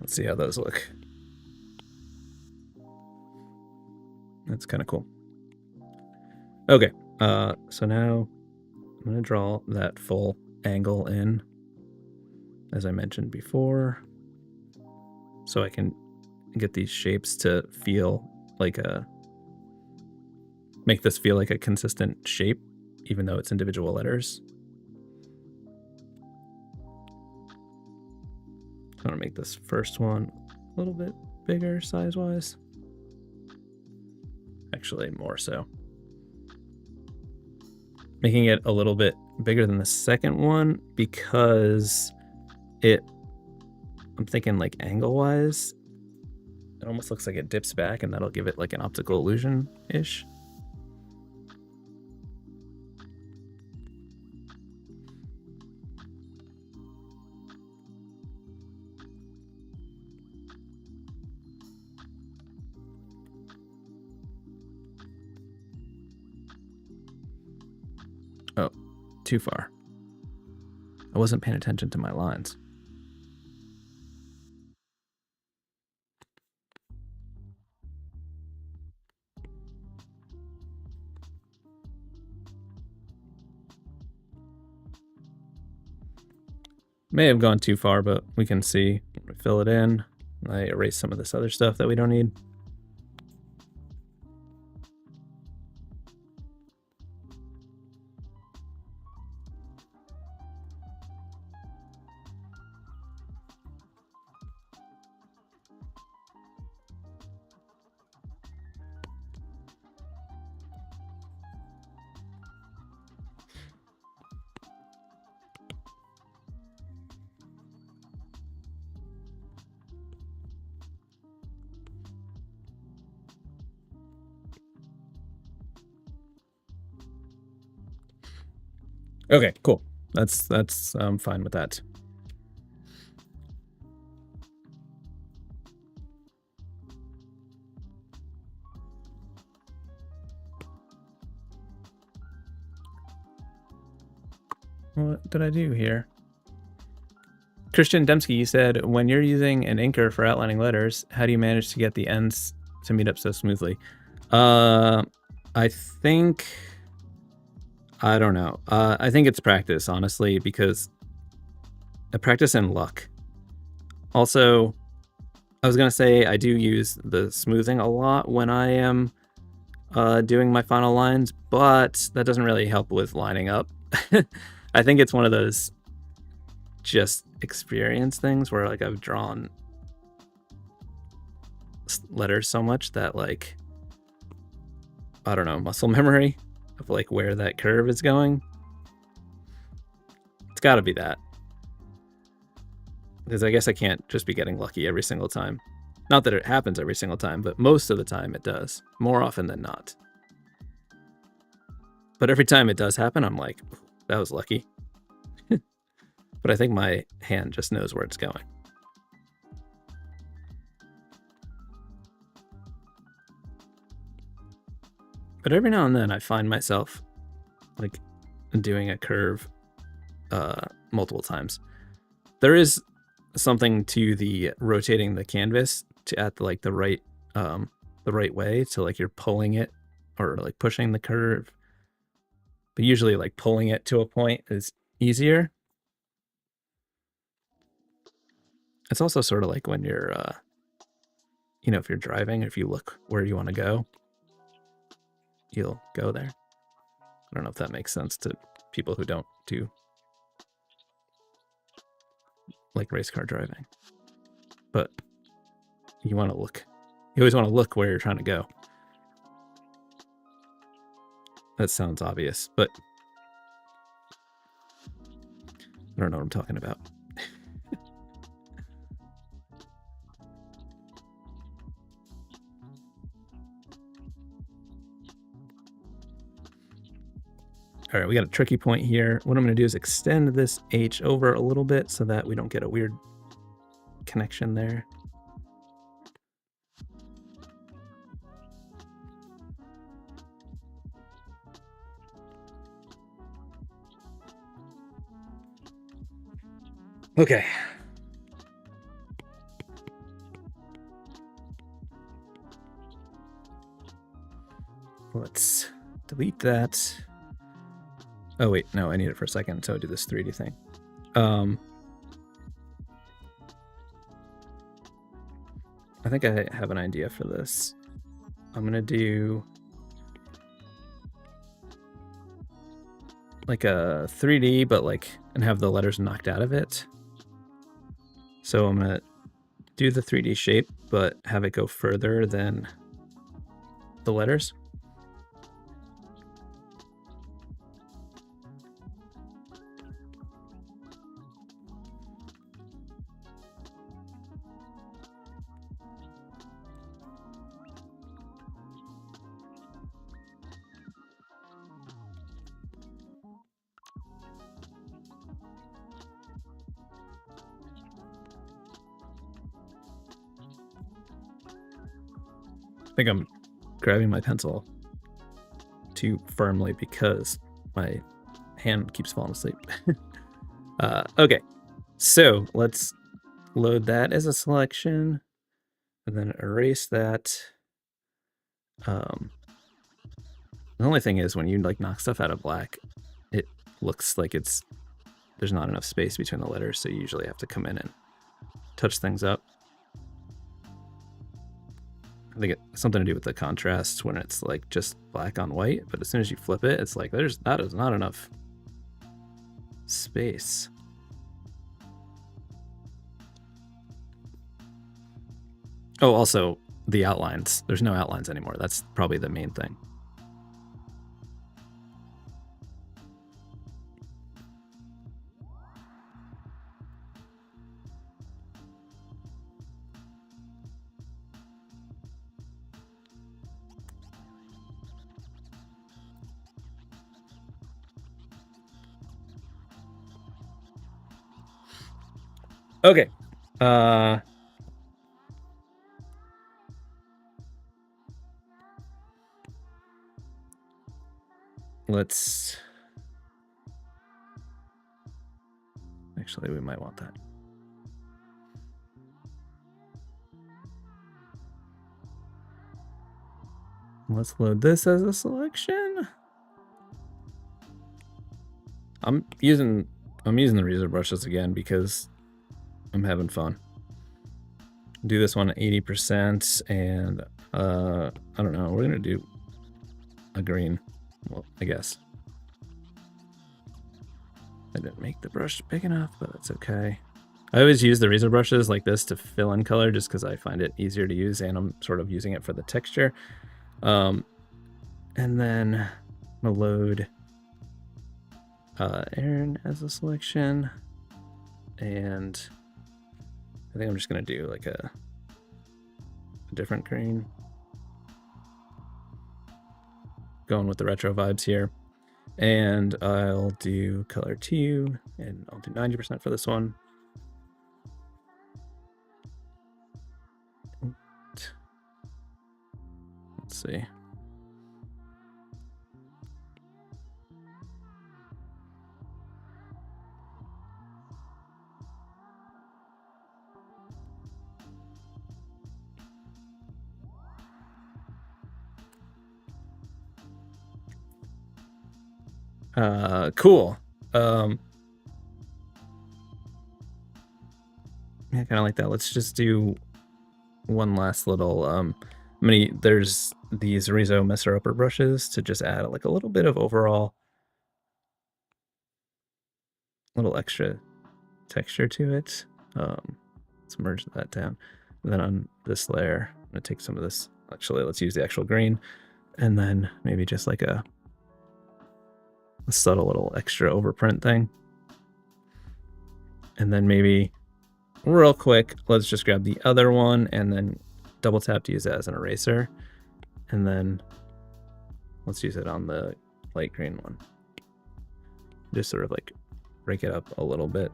Let's see how those look. That's kind of cool. Okay, so now I'm going to draw that full angle in, as I mentioned before, so I can get these shapes to feel like make this feel like a consistent shape, even though it's individual letters. I want to make this first one a little bit bigger size-wise. Actually, more so. Making it a little bit bigger than the second one because I'm thinking like angle-wise, it almost looks like it dips back, and that'll give it like an optical illusion-ish. Oh, too far. I wasn't paying attention to my lines. May have gone too far, but we can see. Fill it in. I erase some of this other stuff that we don't need. Okay, cool. That's I'm fine with that. What did I do here? Christian Dembski, you said, when you're using an inker for outlining letters, how do you manage to get the ends to meet up so smoothly? I think... I don't know. I think it's practice, honestly, because I practice and luck. Also, I was going to say I do use the smoothing a lot when I am doing my final lines, but that doesn't really help with lining up. I think it's one of those just experience things where like I've drawn letters so much that like, I don't know, muscle memory of like where that curve is going. It's got to be that. Because I guess I can't just be getting lucky every single time. Not that it happens every single time, but most of the time it does. More often than not. But every time it does happen, I'm like, that was lucky. But I think my hand just knows where it's going. But every now and then I find myself like doing a curve multiple times. There is something to the rotating the canvas to at like the right way, to like you're pulling it or like pushing the curve. But usually like pulling it to a point is easier. It's also sort of like when you're you know, if you're driving, if you look where you want to go, you'll go there. I don't know if that makes sense to people who don't do like race car driving, but you want to look. You always want to look where you're trying to go. That sounds obvious, but I don't know what I'm talking about. All right, we got a tricky point here. What I'm going to do is extend this H over a little bit so that we don't get a weird connection there. Okay. Let's delete that. Oh wait, no, I need it for a second, so I'll do this 3D thing. I think I have an idea for this. I'm gonna do like a 3D, but like, and have the letters knocked out of it. So I'm gonna do the 3D shape, but have it go further than the letters. I think I'm grabbing my pencil too firmly because my hand keeps falling asleep. Okay, so let's load that as a selection and then erase that. The only thing is when you like knock stuff out of black, it looks like there's not enough space between the letters, so you usually have to come in and touch things up. I think it's something to do with the contrast when it's like just black on white, but as soon as you flip it, it's like that is not enough space. Oh, also the outlines. There's no outlines anymore. That's probably the main thing. Okay. Let's... Actually, we might want that. Let's load this as a selection. I'm using the razor brushes again because I'm having fun. Do this one at 80%, and I don't know, we're gonna do a green, well, I guess. I didn't make the brush big enough, but that's okay. I always use the razor brushes like this to fill in color just because I find it easier to use and I'm sort of using it for the texture. And then I'm gonna load Aaron as a selection, and I think I'm just gonna do like a different green. Going with the retro vibes here. And I'll do color 2, and I'll do 90% for this one. Let's see. Cool. Yeah, kind of like that. Let's just do one last little there's these Rizo Messer Upper brushes to just add like a little bit of overall little extra texture to it. Let's merge that down. And then on this layer, I'm gonna take some of this. Actually, let's use the actual green, and then maybe just like a subtle little extra overprint thing. And then maybe real quick, let's just grab the other one and then double tap to use it as an eraser. And then let's use it on the light green one. Just sort of like break it up a little bit.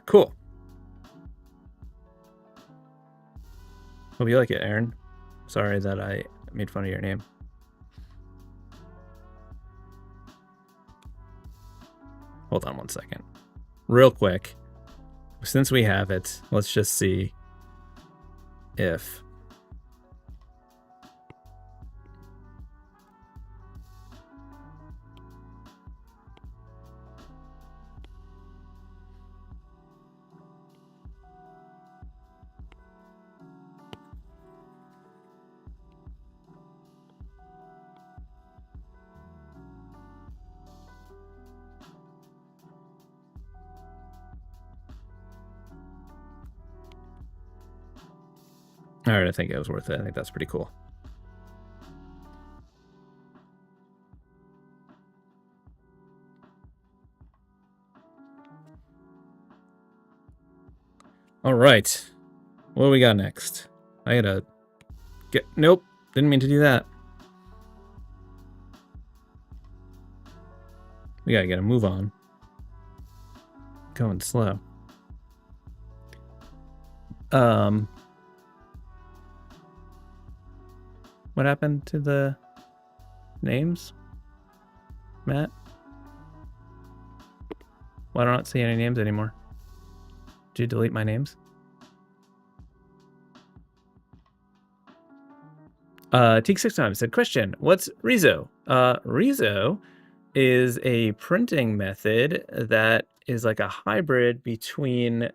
Cool. Hope you like it, Aaron. Sorry that I made fun of your name. Hold on one second. Real quick, since we have it, let's just see if all right, I think it was worth it. I think that's pretty cool. All right, what do we got next? I gotta get, nope, didn't mean to do that. We gotta get a move on. Going slow. What happened to the names, Matt? Why don't I see any names anymore? Did you delete my names? Teak6 said, question, what's Rizo? Rizo is a printing method that is like a hybrid between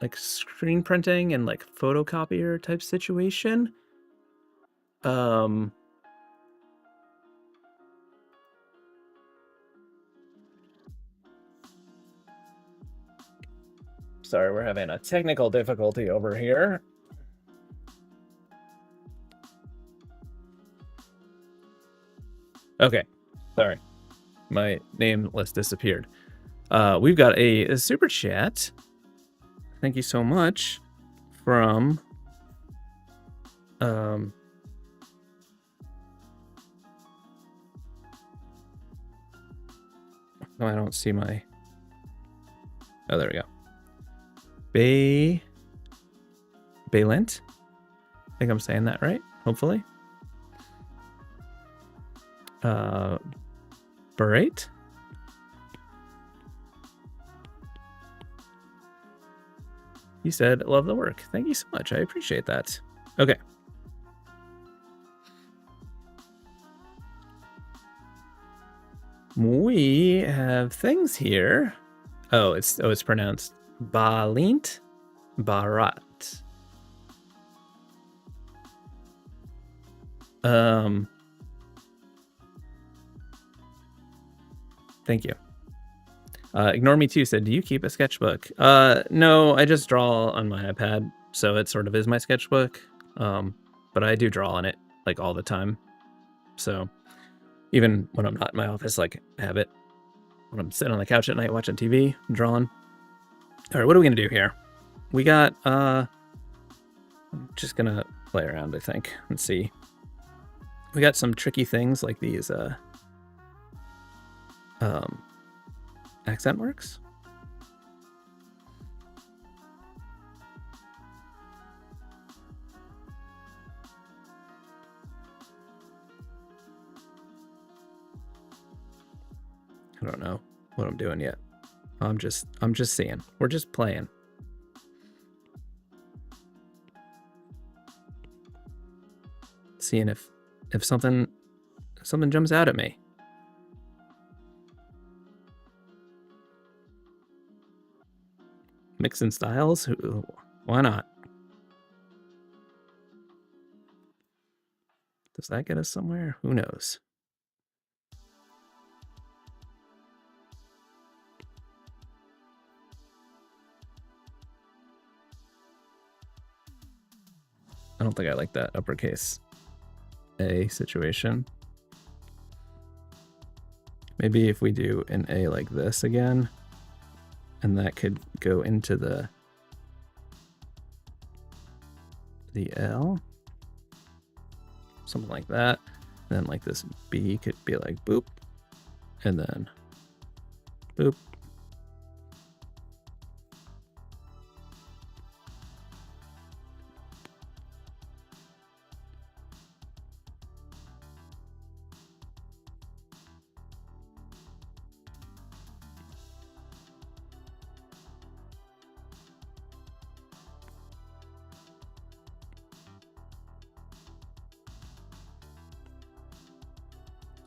like screen printing and like photocopier type situation. Sorry, we're having a technical difficulty over here. Okay, sorry. My name list disappeared. We've got a super chat. Thank you so much from oh, I don't see my, oh, there we go. Balent. I think I'm saying that right, hopefully. Barrate. He said, love the work. Thank you so much. I appreciate that. Okay. We have things here. Oh, it's pronounced Balent, Barat. Thank you. Ignore Me Too said, do you keep a sketchbook? No, I just draw on my iPad, so it sort of is my sketchbook. But I do draw on it like all the time. So even when I'm not in my office, like I have it when I'm sitting on the couch at night watching TV, I'm drawing. All right, what are we gonna do here? We got I'm just gonna play around, I think, and see. We got some tricky things like these accent marks. I don't know what I'm doing yet. I'm just seeing. We're just playing. Seeing if something jumps out at me. Mixing styles? Why not? Does that get us somewhere? Who knows? I don't think I like that uppercase A situation. Maybe if we do an A like this again, and that could go into the L, something like that. And then like this B could be like boop, and then boop.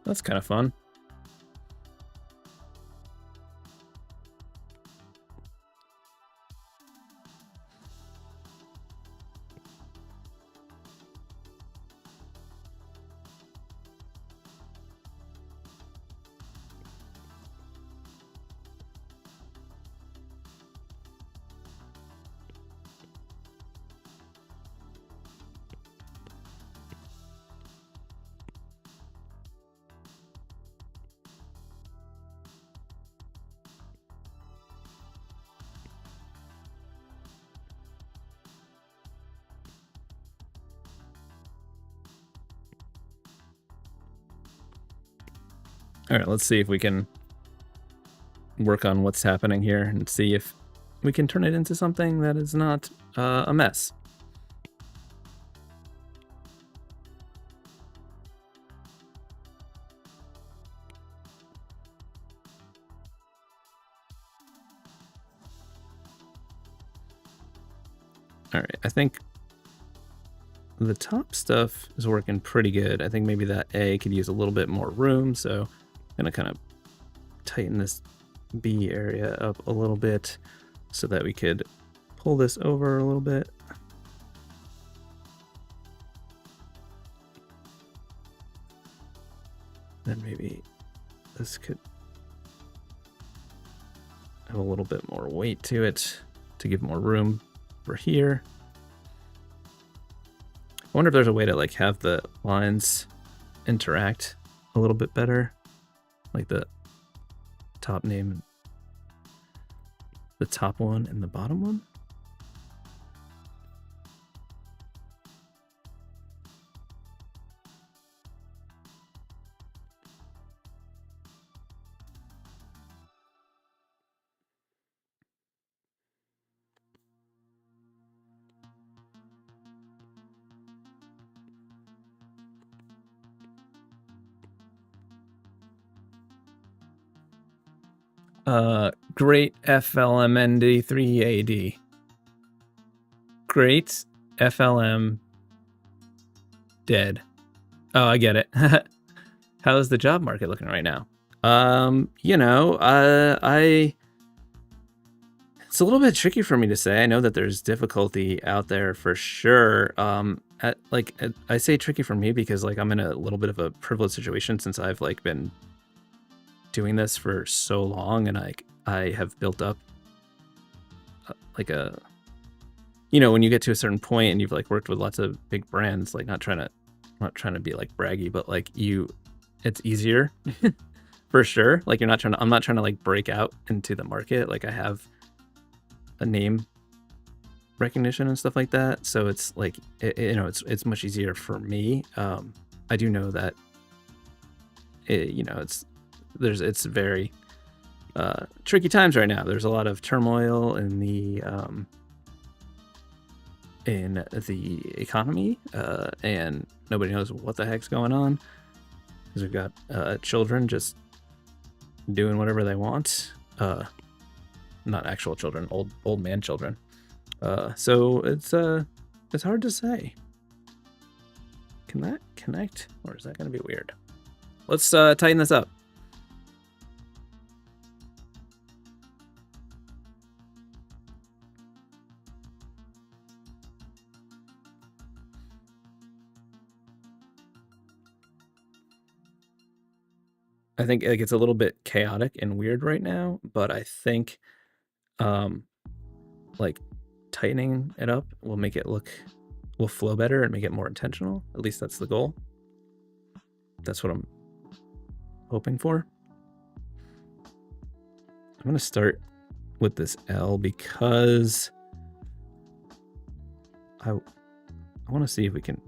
That's kind of fun. All right, let's see if we can work on what's happening here and see if we can turn it into something that is not a mess. All right, I think the top stuff is working pretty good. I think maybe that A could use a little bit more room, so I'm gonna kind of tighten this B area up a little bit so that we could pull this over a little bit. Then maybe this could have a little bit more weight to it to give more room for here. I wonder if there's a way to like have the lines interact a little bit better. Like the top name, the top one and the bottom one. Great FLMND3AD. Great FLM dead. Oh, I get it. How's the job market looking right now? You know, it's a little bit tricky for me to say. I know that there's difficulty out there for sure. I say tricky for me because like I'm in a little bit of a privileged situation since I've like been doing this for so long, and I have built up like a, you know, when you get to a certain point and you've like worked with lots of big brands, like not trying to be like braggy, but like it's easier for sure. Like I'm not trying to like break out into the market. Like I have a name recognition and stuff like that, so it's like you know, it's much easier for me. I do know that you know, it's very tricky times right now. There's a lot of turmoil in the economy, and nobody knows what the heck's going on, because we've got children just doing whatever they want. Not actual children, old man children. So it's hard to say. Can that connect, or is that going to be weird? Let's tighten this up. I think like it's a little bit chaotic and weird right now, but I think like tightening it up will make it will flow better and make it more intentional. At least that's the goal. That's what I'm hoping for. I'm going to start with this L because I want to see if we can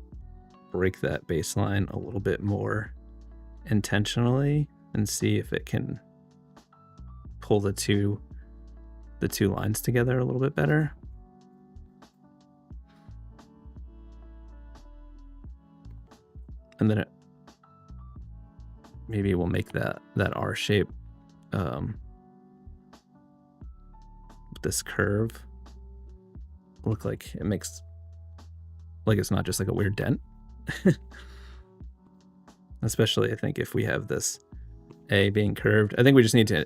break that baseline a little bit more intentionally and see if it can pull the two lines together a little bit better. And then maybe we'll make that R shape with this curve look like it makes like it's not just like a weird dent. Especially I think if we have this A being curved, I think we just need to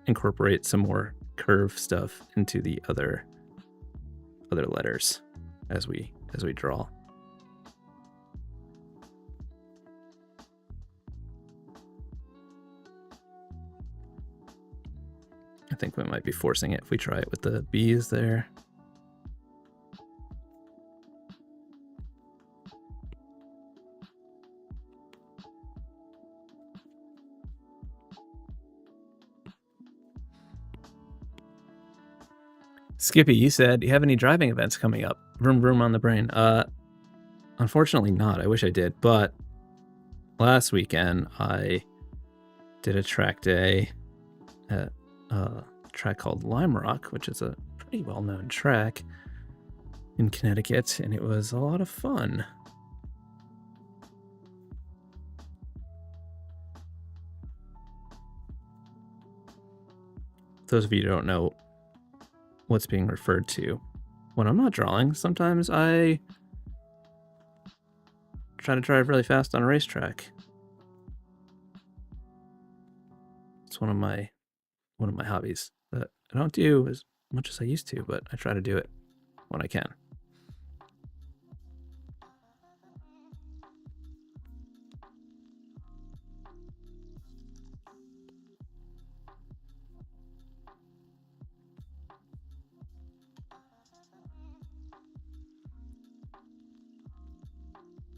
incorporate some more curve stuff into the other letters as we draw. I think we might be forcing it if we try it with the B's there. Skippy, you said, do you have any driving events coming up? Vroom vroom on the brain. Unfortunately not. I wish I did, but last weekend I did a track day at a track called Lime Rock, which is a pretty well-known track in Connecticut, and it was a lot of fun. Those of you who don't know what's being referred to, when I'm not drawing, sometimes I try to drive really fast on a racetrack. It's one of my hobbies that I don't do as much as I used to, but I try to do it when I can.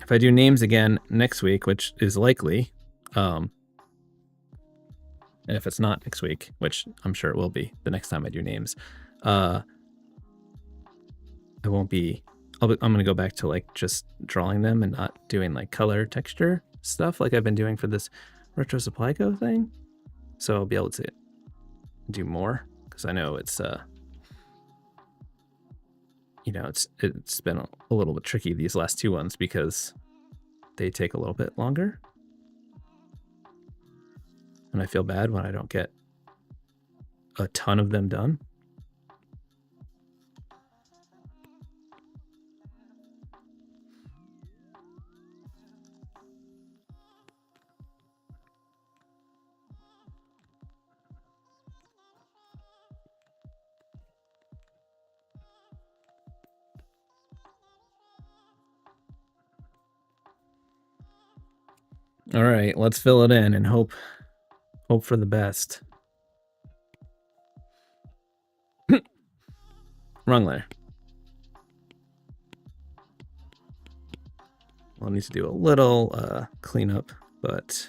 If I do names again next week, which is likely, and if it's not next week, which I'm sure it will be the next time I do names, I won't be, I'm going to go back to like just drawing them and not doing like color texture stuff like I've been doing for this Retro Supply Co thing. So I'll be able to do more, because I know it's, you know, it's been a little bit tricky these last two ones because they take a little bit longer. And I feel bad when I don't get a ton of them done. All right, let's fill it in and hope Hope for the best. Wrong layer. I'll need to do a little cleanup, but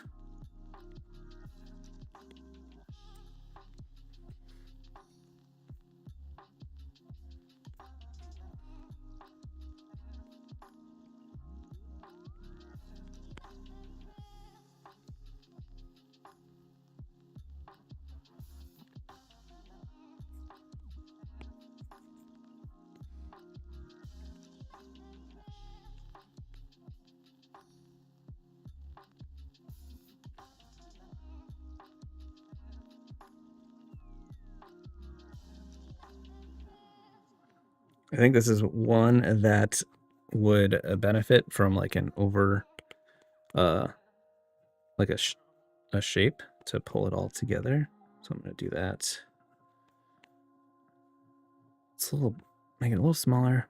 I think this is one that would benefit from like an over, like a shape to pull it all together. So I'm going to do that. It's a little, make it a little smaller,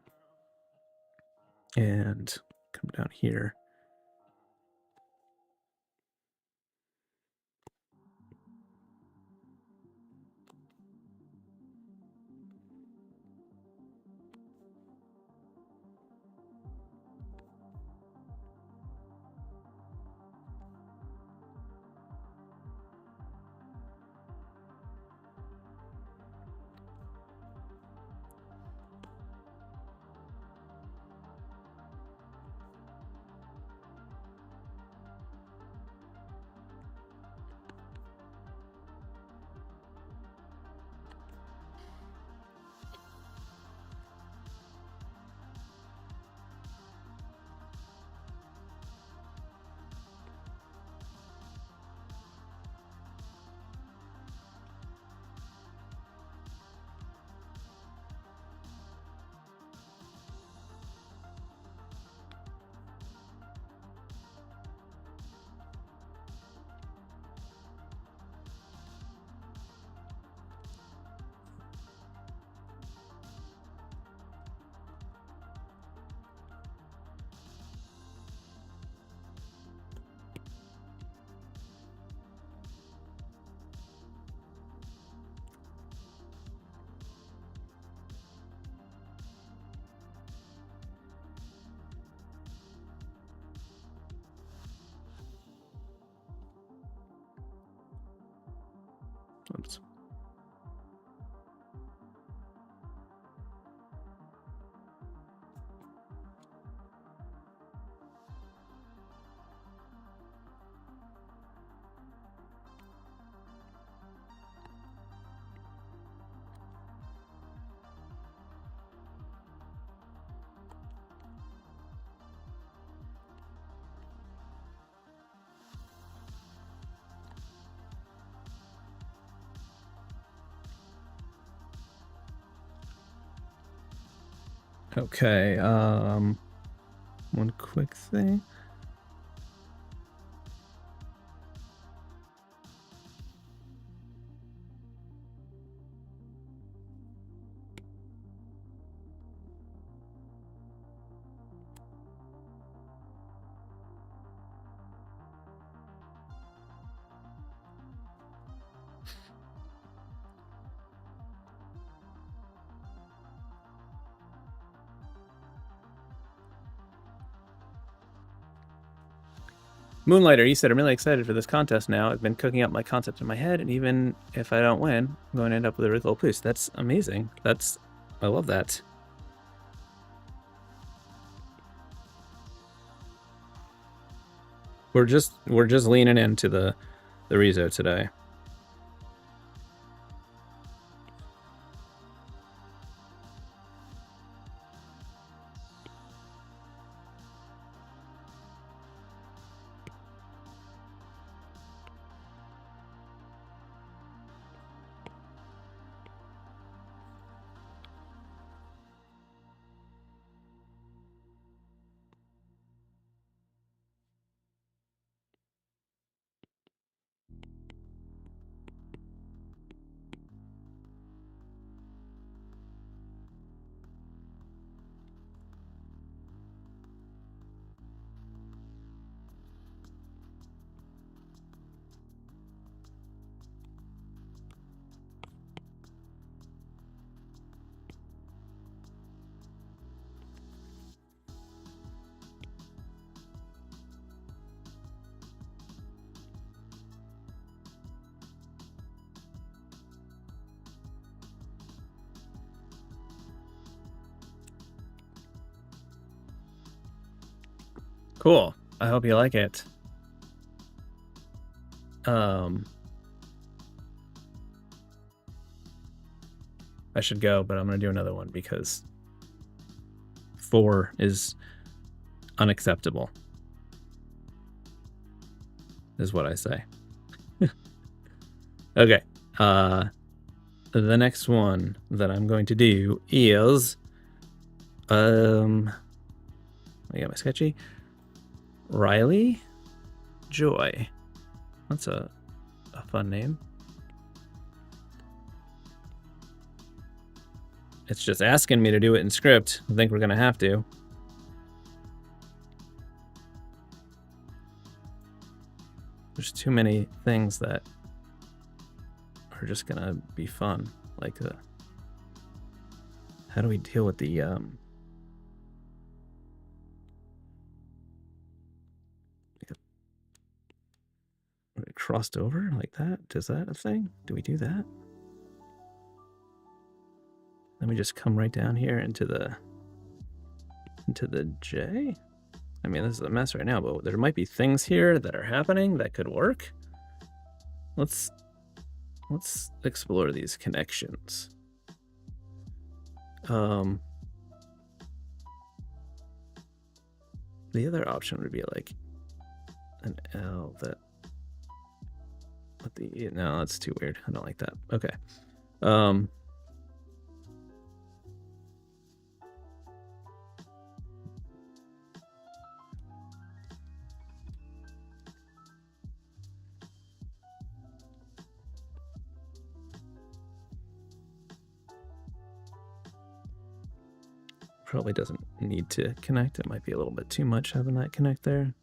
and come down here. Oops. Okay, one quick thing. Moonlighter, you said, I'm really excited for this contest now. I've been cooking up my concept in my head, and even if I don't win, I'm going to end up with a really cool boost. That's amazing. I love that. We're just leaning into the Rezo today. Cool. I hope you like it. I should go, but I'm going to do another one because 4 is unacceptable, is what I say. Okay. The next one that I'm going to do is, I got my sketchy. Riley Joy. That's a fun name. It's just asking me to do it in script. I think we're gonna have to. There's too many things that are just gonna be fun. Like, how do we deal with the, it crossed over like that? Is that a thing? Do we do that? Let me just come right down here into the J. I mean, this is a mess right now, but there might be things here that are happening that could work. Let's explore these connections. The other option would be like an L that with the, no, that's too weird. I don't like that. Okay. Probably doesn't need to connect. It might be a little bit too much having that connect there.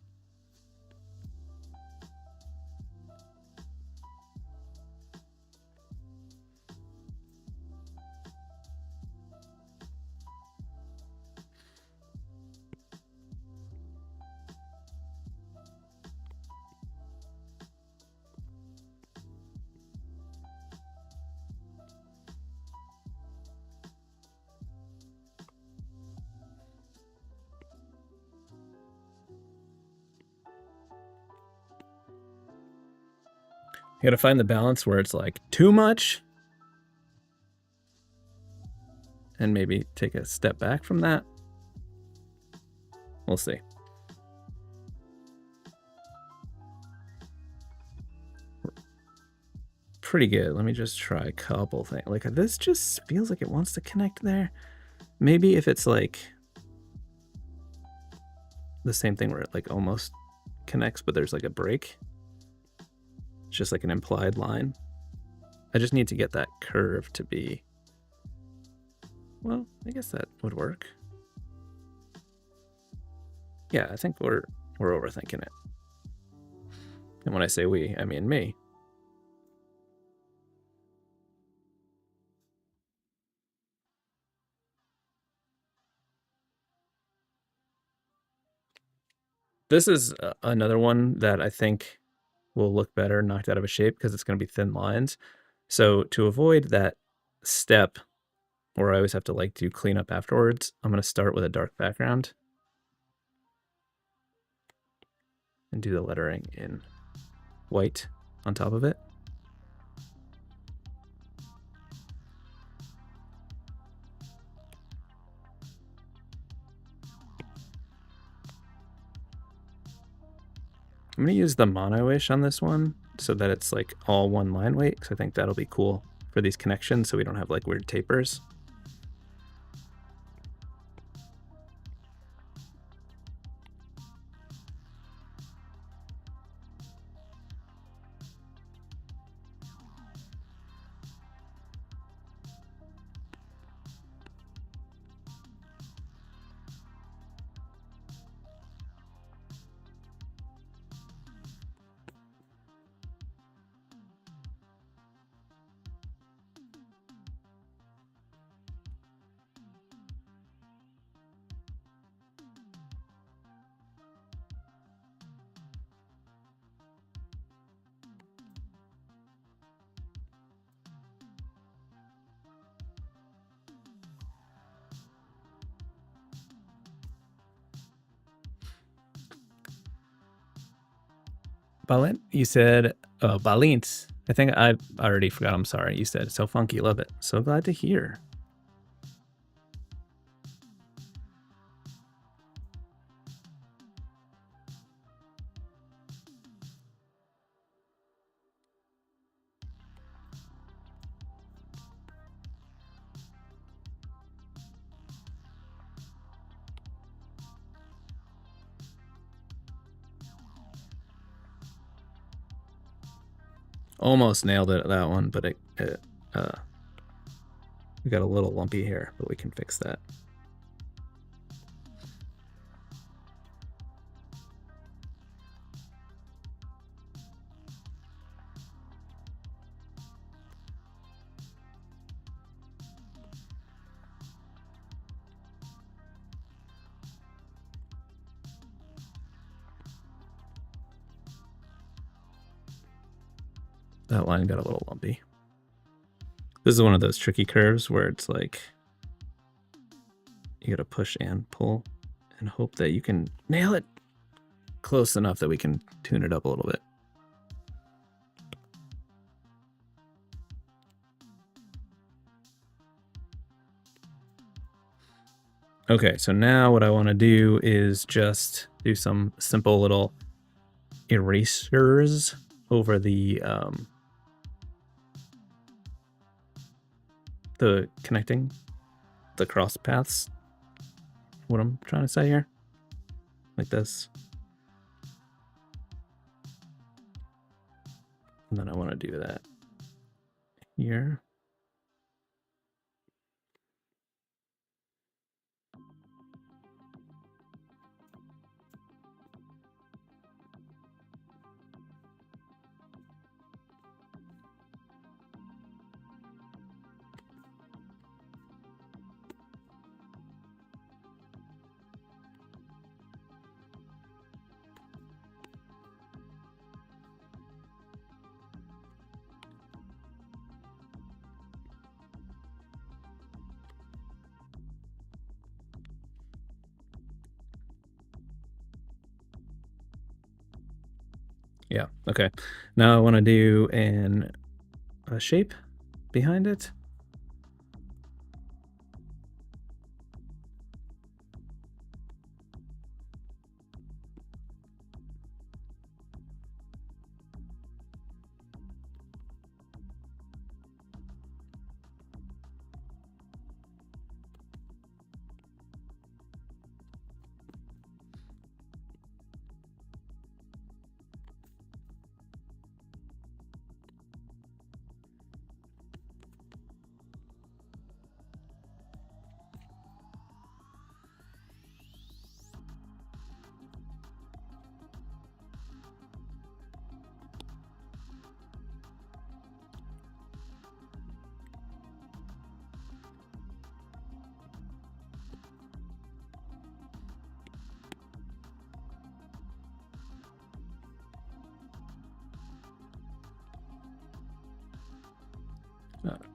You gotta find the balance where it's like too much and maybe take a step back from that. We'll see. Pretty good. Let me just try a couple things. Like, this just feels like it wants to connect there. Maybe if it's like the same thing where it like almost connects, but there's like a break. It's just like an implied line. I just need to get that curve to be, well, I guess that would work. Yeah, I think we're overthinking it. And when I say we, I mean me. This is another one that I think will look better knocked out of a shape because it's going to be thin lines. So to avoid that step where I always have to like do cleanup afterwards, I'm going to start with a dark background and do the lettering in white on top of it. I'm going to use the mono-ish on this one so that it's like all one line weight, because I think that'll be cool for these connections so we don't have like weird tapers. Balent, you said, Balent. I think I already forgot. I'm sorry. You said so funky. Love it. So glad to hear. Almost nailed it, that one, but we got a little lumpy here, but we can fix that. That line got a little lumpy. This is one of those tricky curves where it's like you gotta push and pull and hope that you can nail it close enough that we can tune it up a little bit. Okay, so now what I want to do is just do some simple little erasers over the connecting the cross paths. What I'm trying to say here, like this. And then I want to do that here. Yeah, okay. Now I want to do a shape behind it.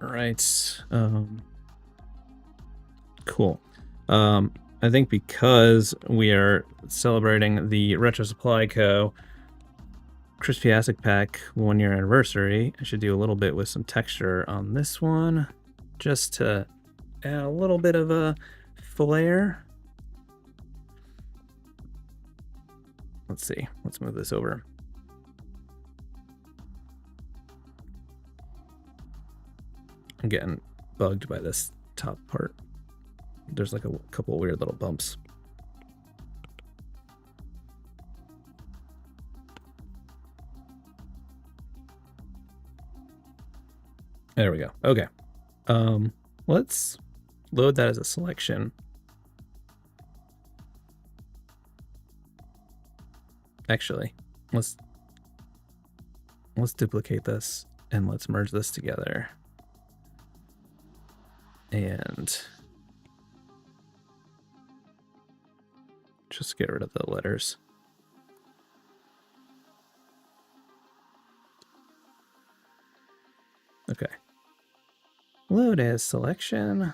All right. Cool. I think because we are celebrating the Retro Supply Co. Chris Piascik pack 1 year anniversary, I should do a little bit with some texture on this one, just to add a little bit of a flair. Let's see. Let's move this over. I'm getting bugged by this top part. There's like a couple weird little bumps. There we go. Okay. Let's load that as a selection. Actually, let's duplicate this and let's merge this together. And just get rid of the letters. Okay. Load as selection.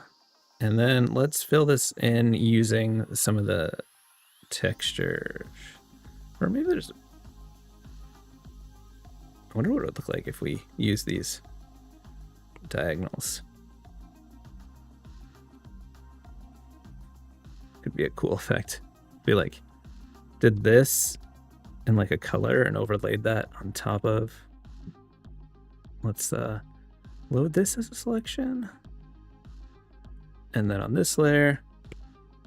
And then let's fill this in using some of the texture. Or maybe there's... I wonder what it would look like if we use these diagonals. Could be a cool effect. Be like, did this in like a color and overlaid that on top of. Let's load this as a selection. And then on this layer,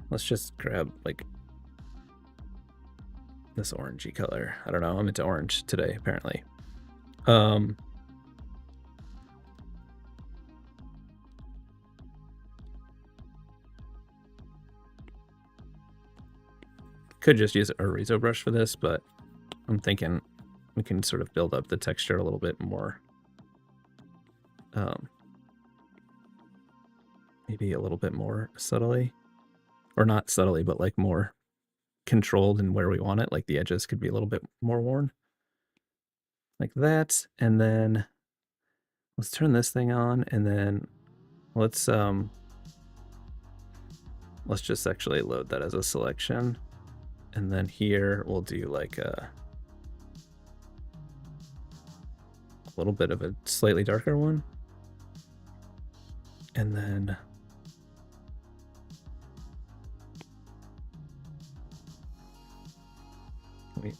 let's just grab like this orangey color. I don't know, I'm into orange today, apparently. Could just use a Rizo brush for this, but I'm thinking we can sort of build up the texture a little bit more. Maybe a little bit more subtly, or not subtly, but like more controlled in where we want it. Like the edges could be a little bit more worn, like that. And then let's turn this thing on, and then let's just actually load that as a selection. And then here we'll do like a little bit of a slightly darker one. And then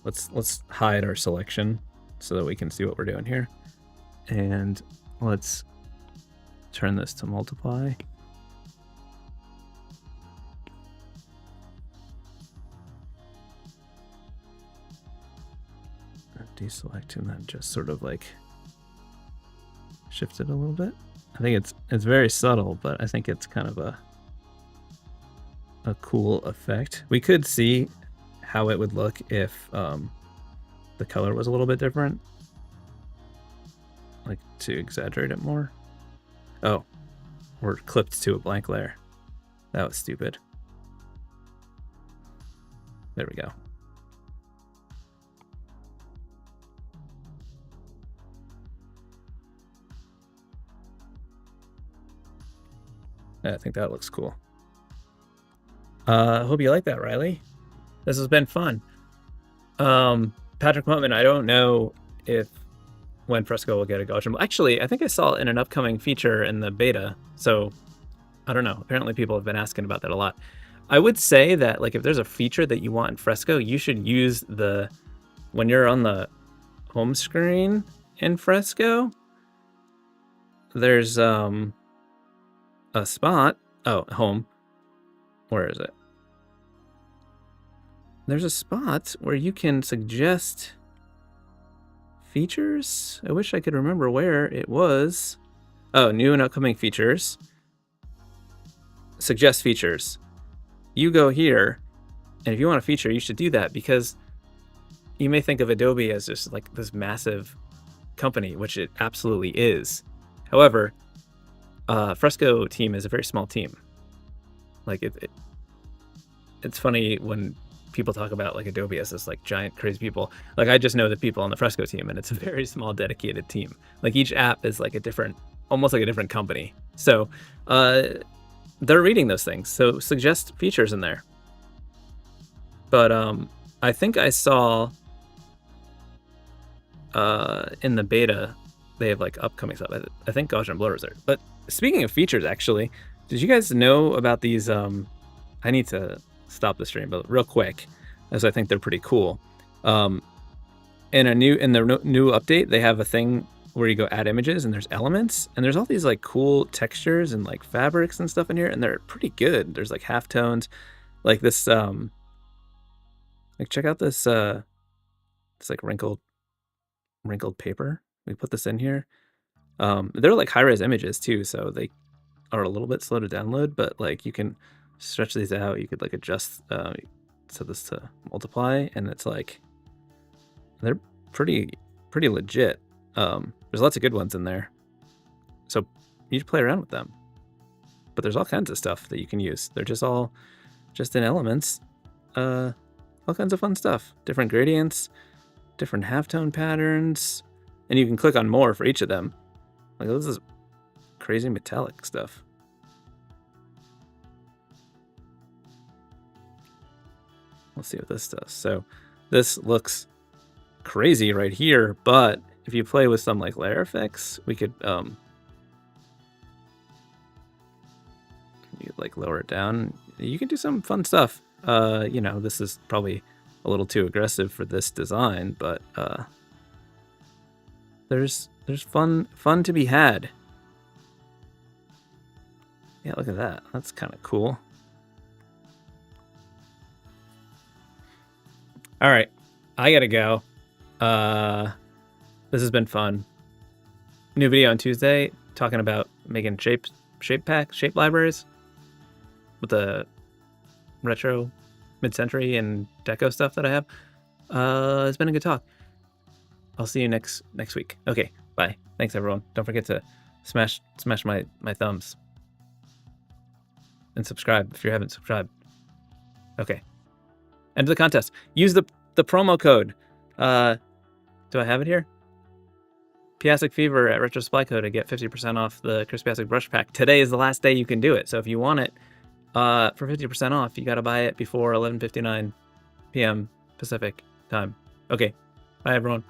let's hide our selection so that we can see what we're doing here. And let's turn this to multiply. Deselect and then just sort of like shift it a little bit. I think it's very subtle, but I think it's kind of a cool effect. We could see how it would look if the color was a little bit different, like to exaggerate it more. Oh, we're clipped to a blank layer. That was stupid. There we go. I think that looks cool. I hope you like that, Riley. This has been fun. Patrick Muttman, I don't know if when Fresco will get a Gaussian. Actually, I think I saw it in an upcoming feature in the beta. So I don't know. Apparently people have been asking about that a lot. I would say that like if there's a feature that you want in Fresco, you should use when you're on the home screen in Fresco, there's a spot. Oh, home. Where is it? There's a spot where you can suggest features. I wish I could remember where it was. Oh, new and upcoming features. Suggest features. You go here, and if you want a feature, you should do that, because you may think of Adobe as just like this massive company, which it absolutely is. However, Fresco team is a very small team. Like it's funny when people talk about like Adobe as this like giant crazy people. Like I just know the people on the Fresco team, and it's a very small dedicated team. Like each app is like almost like a different company. So they're reading those things. So suggest features in there. But I think I saw in the beta they have like upcoming stuff. I think Gaussian blur is there. But speaking of features, actually, did you guys know about these? I need to stop the stream, but real quick, as I think they're pretty cool. In the new update, they have a thing where you go add images and there's elements, and there's all these like cool textures and like fabrics and stuff in here, and they're pretty good. There's like halftones, like this. Like check out this. It's like wrinkled paper. We put this in here. They're like high-res images too, so they are a little bit slow to download, but like you can stretch these out. You could like adjust set this to multiply, and it's like they're pretty legit. There's lots of good ones in there, so you should play around with them. But there's all kinds of stuff that you can use. They're just in elements, all kinds of fun stuff. Different gradients, different halftone patterns, and you can click on more for each of them. Like this is crazy metallic stuff. Let's see what this does. So this looks crazy right here, but if you play with some like layer effects, we could you like lower it down. You can do some fun stuff. You know, this is probably a little too aggressive for this design, but there's fun to be had. Yeah, look at that. That's kind of cool. All right, I gotta go. This has been fun. New video on Tuesday talking about making shape libraries with the retro, mid-century, and deco stuff that I have. It's been a good talk. I'll see you next week. Okay, bye. Thanks everyone. Don't forget to smash my thumbs and subscribe if you haven't subscribed. Okay. Enter the contest. Use the promo code. Do I have it here? Piascik Fever at Retro Supply Code to get 50% off the Chris Piascik brush pack. Today is the last day you can do it. So if you want it for 50% off, you got to buy it before 11:59 p.m. Pacific time. Okay. Bye, everyone.